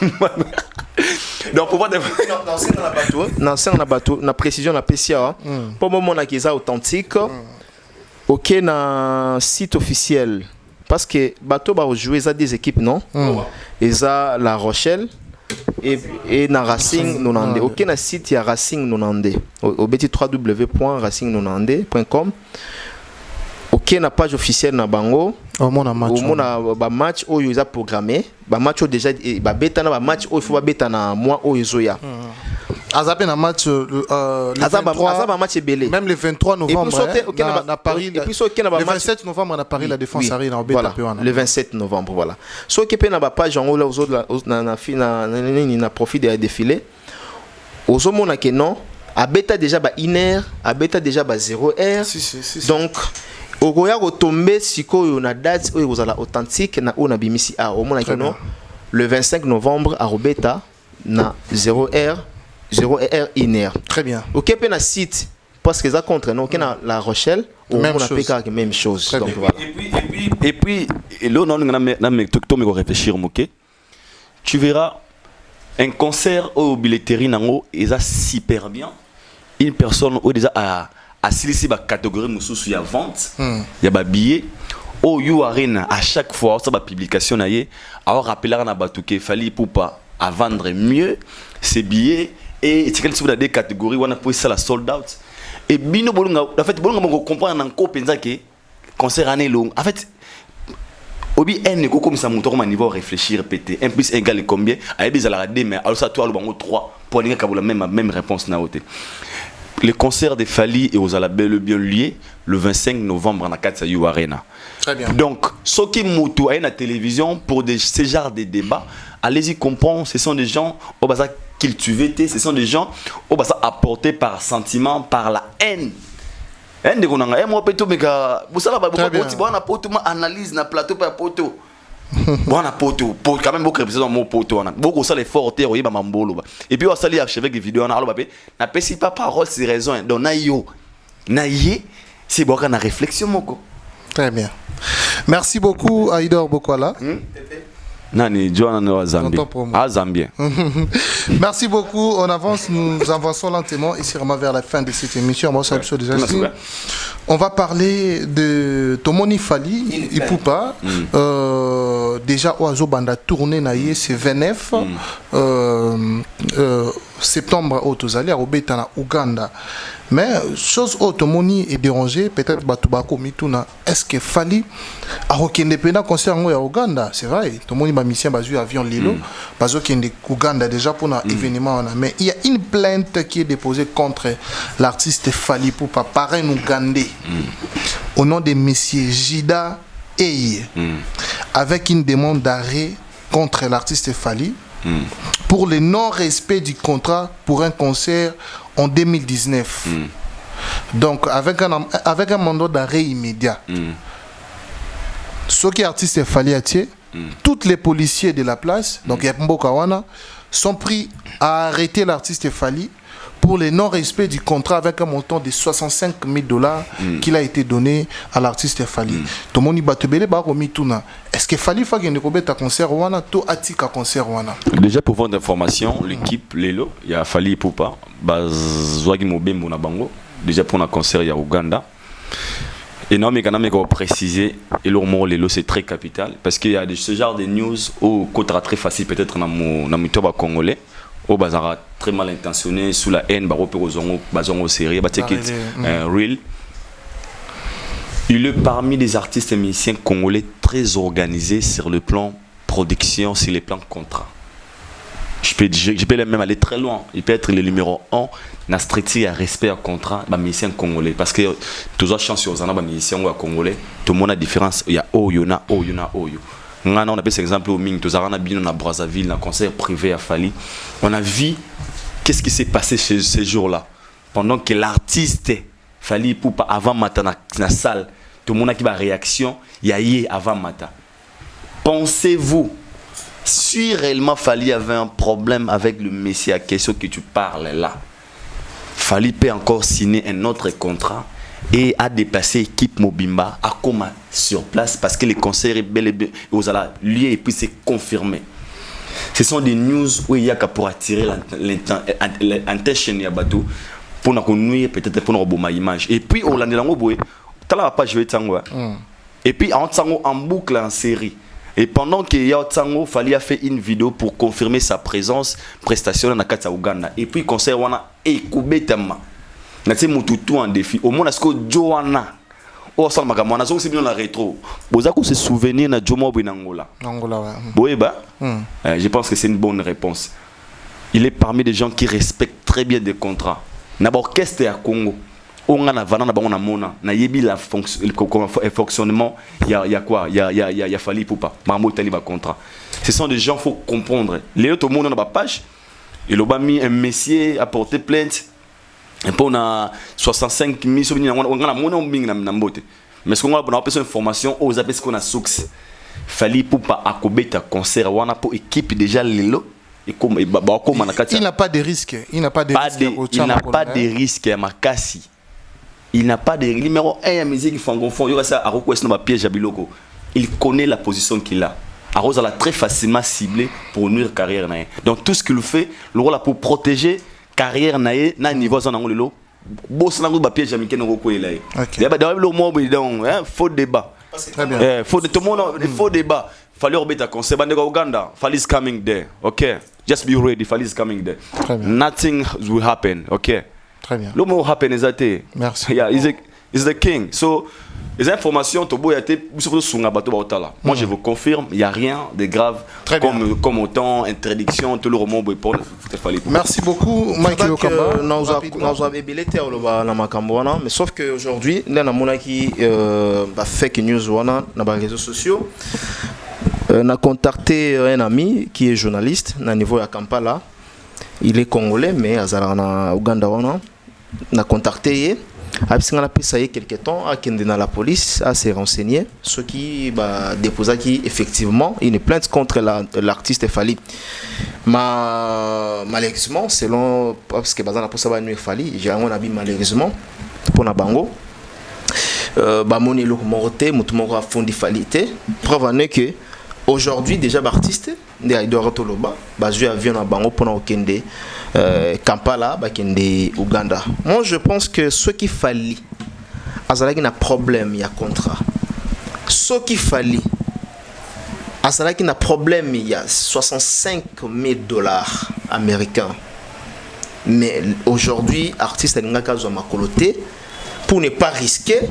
Donc pour voir dans la bateau na précision na PCA pour moment na qui est authentique. OK na site officiel parce que bateau va jouer ça des équipes non et ça La Rochelle et na Racing Nonandé. OK na site ya Racing Nonandé au beti www.racingnonandé.com. OK na page officielle na bango au mon match où ils ont programmé ba match déjà ba beta na ba match où il faut beta na mois où ils ont Azapé na match le 23 match belé même le 23 novembre à Paris et puis so le 27 novembre à Paris la défense arrive en beta le 27 novembre voilà so que pe na ba page en haut là aux autres na profit de défilé aux hommes que non à beta déjà ba 1h à beta déjà ba 0h donc okoya kotombe sikoyo na date oyo kozala authentique na ona bimisi a au mona kino le 25 novembre à Robeta na 0h 1h. Très bien. OK pe na site parce que ça contre non que na La Rochelle au même on a fait même chose. Très donc bien. voilà. Et puis là non na to me réfléchir OK. Tu verras un concert au billetterie nango et ça super bien. Une personne au déjà a silisi ba catégorie mususu ya vente ya ba billet au you arena à chaque fois ça ba publication na ye a rappeler na batuke fali pour pas à vendre mieux ces billets et tu quelle des catégories on a pour ça la sold out et bino bolunga en fait bolunga mo comprendre encore penza que concert année long en fait obi n ko comme ça mon tour niveau réfléchir péter 1 + 1 = combien a bien la radé mais alors ça toi le bango 3 pour ninga ka la même réponse na hauteur. Le concert de Fali et aux Alabel bien lié le 25 novembre à Katsa You Arena. Très bien. Donc, ce qui moutou à la télévision pour ce genre de débats, allez-y comprendre, ce sont des gens au bas cultivés, ce sont des gens au bas apportés par sentiment, par la haine. Haine de konanga, moi peto meka, vous savez pas pourquoi on a poto analyse na plateau par poto. Bon na poto quand même beaucoup représenter mon poto on a beaucoup ça les forts terre ba mambolo et puis on sali avec des vidéos on a ba na pesi pas parole c'est raison donc na yé c'est bon na réflexion moko. Très bien. Merci beaucoup Aïdor Bokwala. Nani Joana Zambie. Merci beaucoup. On avance, nous avançons lentement ici vraiment vers la fin de cette émission. On va parler de Tomoni Fali Ipupa. déjà oiseau banda tourné naïe c'est 29 septembre au Tozali à Robeta na Ouganda. Mais chose automoni est dérangée peut-être batubako mituna est-ce que Fally a okende pena concert ngo ya Ouganda c'est vrai tout le monde ba mission bazu avion lilo bazo kende Ouganda déjà pour un événement mais il y a une plainte qui est déposée contre l'artiste Fally Ipupa par un Ougandais au nom de monsieur Jida Eye avec une demande d'arrêt contre l'artiste Fally pour le non-respect du contrat pour un concert en 2019. Donc, avec un mandat d'arrêt immédiat. Ce qui est artiste Fally Atié, tous les policiers de la place, donc Yambo Kawana, sont pris à arrêter l'artiste Fally pour le non-respect du contrat avec un montant de $65,000 qu'il a été donné à l'artiste Fally. Tout le monde dit est-ce que Fally faut qu'il y ait un concert ou un concert ou un? Déjà pour votre information, l'équipe Lelo, il y a Fally Ipupa, Zwagi Mobembo na bango. Déjà pour un concert il y a Ouganda. Et non mais quand même on préciser et le mot Lelo c'est très capital parce qu'il y a ce genre de news au côté très facile peut-être dans mon toba congolais. Au bazar très mal intentionné sous la haine bazongo série real. Il est parmi les artistes et musiciens congolais très organisés sur le plan production, sur les plans contrat. Je peux même aller très loin. Il peut être le numéro 1 dans street à respect à contrat bah musicien congolais parce que tous les chances aux années musiciens congolais tout le monde a différence il y a Oyona. On a pris cet exemple au Ming, tous à Brazzaville, dans un concert privé à Fally. On a vu qu'est-ce qui s'est passé ces jours-là. Pendant que l'artiste Fally Ipupa avant matin dans la salle, tout le monde a qui va réaction, il y a eu avant matin. Pensez-vous, si réellement Fally avait un problème avec le messie à question que tu parles là, Fally peut encore signer un autre contrat et a déplacé l'équipe Mobimba à Koma sur place parce que les concerts bel et bien aux ala lieu et puis c'est confirmé. Ce sont des news où il y a qu'à pour attirer l'attention ya bateau pour nous nuire peut-être pour nous bomber image et puis au landelango boy t'as la page jouer tango et puis en boucle en série et pendant que ya tango Fally a fait une vidéo pour confirmer sa présence prestation dans Kata Ouganda et puis concert wana et kubetama nati mututu en défi au moins est-ce que Joanna o sala makamana zongo c'est bien la rétro bozako se souvenir na Jomo Benangola ouais. Boeba je pense que c'est une bonne réponse. Il est parmi des gens qui respectent très bien des contrats na orchestre à Congo on a vana na bango na mona na yebi la fonctionnement il y a quoi il y a Fally Ipupa Mambo tali ba contrat. Ce sont des gens faut comprendre les autres monde na ba page et l'obami un messier a porté plainte. Et pour on a 65 000 on a mon bing na mbote mais ce qu'on a besoin d'information aux appels qu'on a succès Fally Ipupa a kobeta concert wana pour équipe déjà lelo et comme il n'a pas de risque il n'a pas de risque à Makassi il n'a pas de numéro 1 à musique francophone il y a ça à request dans piège à biloko il connaît la position qu'il a Arose l'a très facilement ciblé pour nuire carrière donc tout ce qu'il fait le rôle pour protéger carrière nae na niveau za nango lelo boss nango ba piège amike nango ko elai ya ba le mot donc faux débat très bien faux de tout le monde faux débat Fally Robeta concert bande Uganda Fally is coming there okay just be ready Fally is coming there nothing will happen okay très bien le mot happen exactly merci yeah is the king so les informations to boya te surtout sunga bato ba otala moi je vous confirme il y a rien de grave comme autant interdiction tout le roman pour Fally. Merci beaucoup Mike Lokamba nous avons ébélité na makambo wana mais sauf que aujourd'hui là na monaki ba fake news wana na ba réseaux sociaux on a contacté un ami qui est journaliste na niveau ya Kampala il est congolais mais azala na Uganda wana na contacté Absing a passé quelques temps à dans la police à se renseigner ce qui déposa qui effectivement une plainte contre l'artiste Fally. Malheureusement selon parce que bazana pour ça va nuire Fally j'ai un habit malheureusement pour na bango moni lo morté mutumoko a fondi Fally preuve en est que aujourd'hui déjà l'artiste il doit retourner jouer avion na bango pour na okende Kampala bakende Uganda. Moi je pense que ce qu'il Fally azalaki na problème il y a contrat ce qu'il Fally azalaki na problème il y a $65 000 américains. Mais aujourd'hui, artiste alingaka azwa makolo te pour ne pas risquer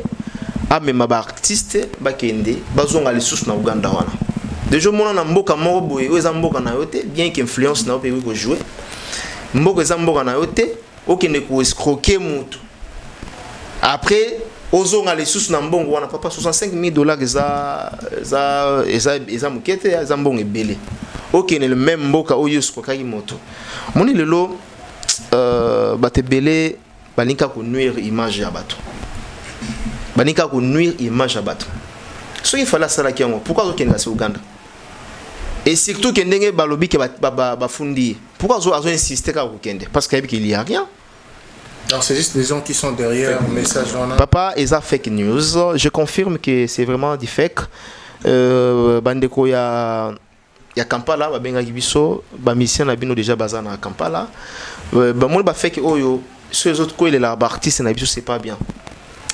amema ba artiste bakende bazonga lisusu na Uganda wana. Déjà mona na mboka moko boye eza mboka na yo te, bien que influence na yo pe ko jouer. Mboka eza mboka na yo te, okende ko escroquer mutu. Après ozonga lisusu na mbongo wana papa $65 000 eza mukete eza mbongo ebele. Okende le même mboka oyo escroquaki moto. Moni lelo batebele balinka ko nuire image ya bato. Balinka ko nuire image ya bato. So il fallait ça qui pourquoi okende ka Uganda? Et surtout que ndenge balobi ke bafundi. Pourquoi ils ont insisté ka okende? Parce qu'il y a rien. Alors c'est juste des gens qui sont derrière le message. Papa, ils ont fake news. Je confirme que c'est vraiment du fake. Bandeko ya Kampala, babenga biso, ba mission na bino déjà bazana à Kampala. Ba mo ba fake oyo, ceux les autres ko il est là, artiste na biso c'est pas bien.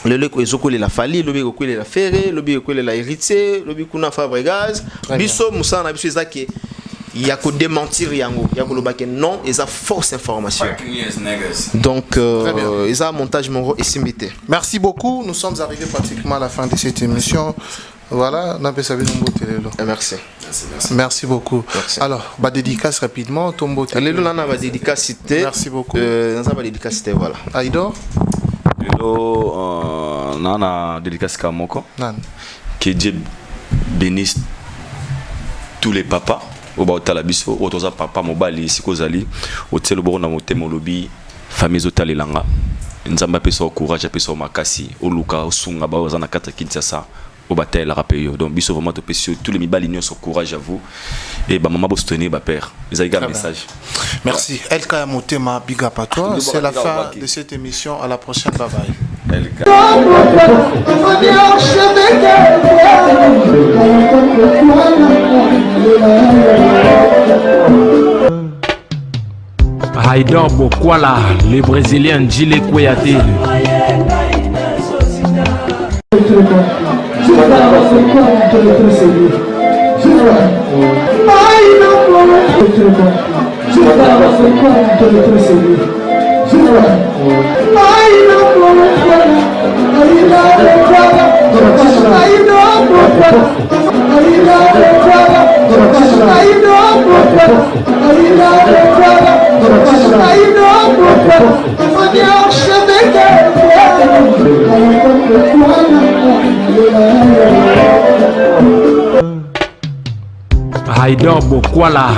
Le leko ezoko la fali, le beko la ferré, le beko la héritier, le beko na Fabregas. Biso musa na biso ezaki il y a que démentir yango, il y a que le bac non, ils ont fausse information. Donc ils ont montage moro et simité. Merci beaucoup, nous sommes arrivés pratiquement à la fin de cette émission. Voilà, merci. Merci beaucoup. Merci. Alors, bah dédicace rapidement, Tombo. Dédicace. Merci beaucoup. Dédicace, voilà. Aïdor. Nana dédicace Kamoko. Que Dieu bénisse tous les papas. Oba otala biso otoza papa mobali sikozali otelo boro na motema lobi famille otalelanga nzamba pesa courage pesa makasi oluka osunga ba ozana kata Kinshasa obatela rapeyo donc biso vraiment to pesa tous les mibali nyonso courage à vous et ba maman bo soutenir ba père les aïga message. Merci LK Motema big up à toi, c'est la fin de cette émission, à la prochaine, bye bye. LK Haïdor Bokwala, le Brésilien Djile Kouyaté. Haïdor Bokwala.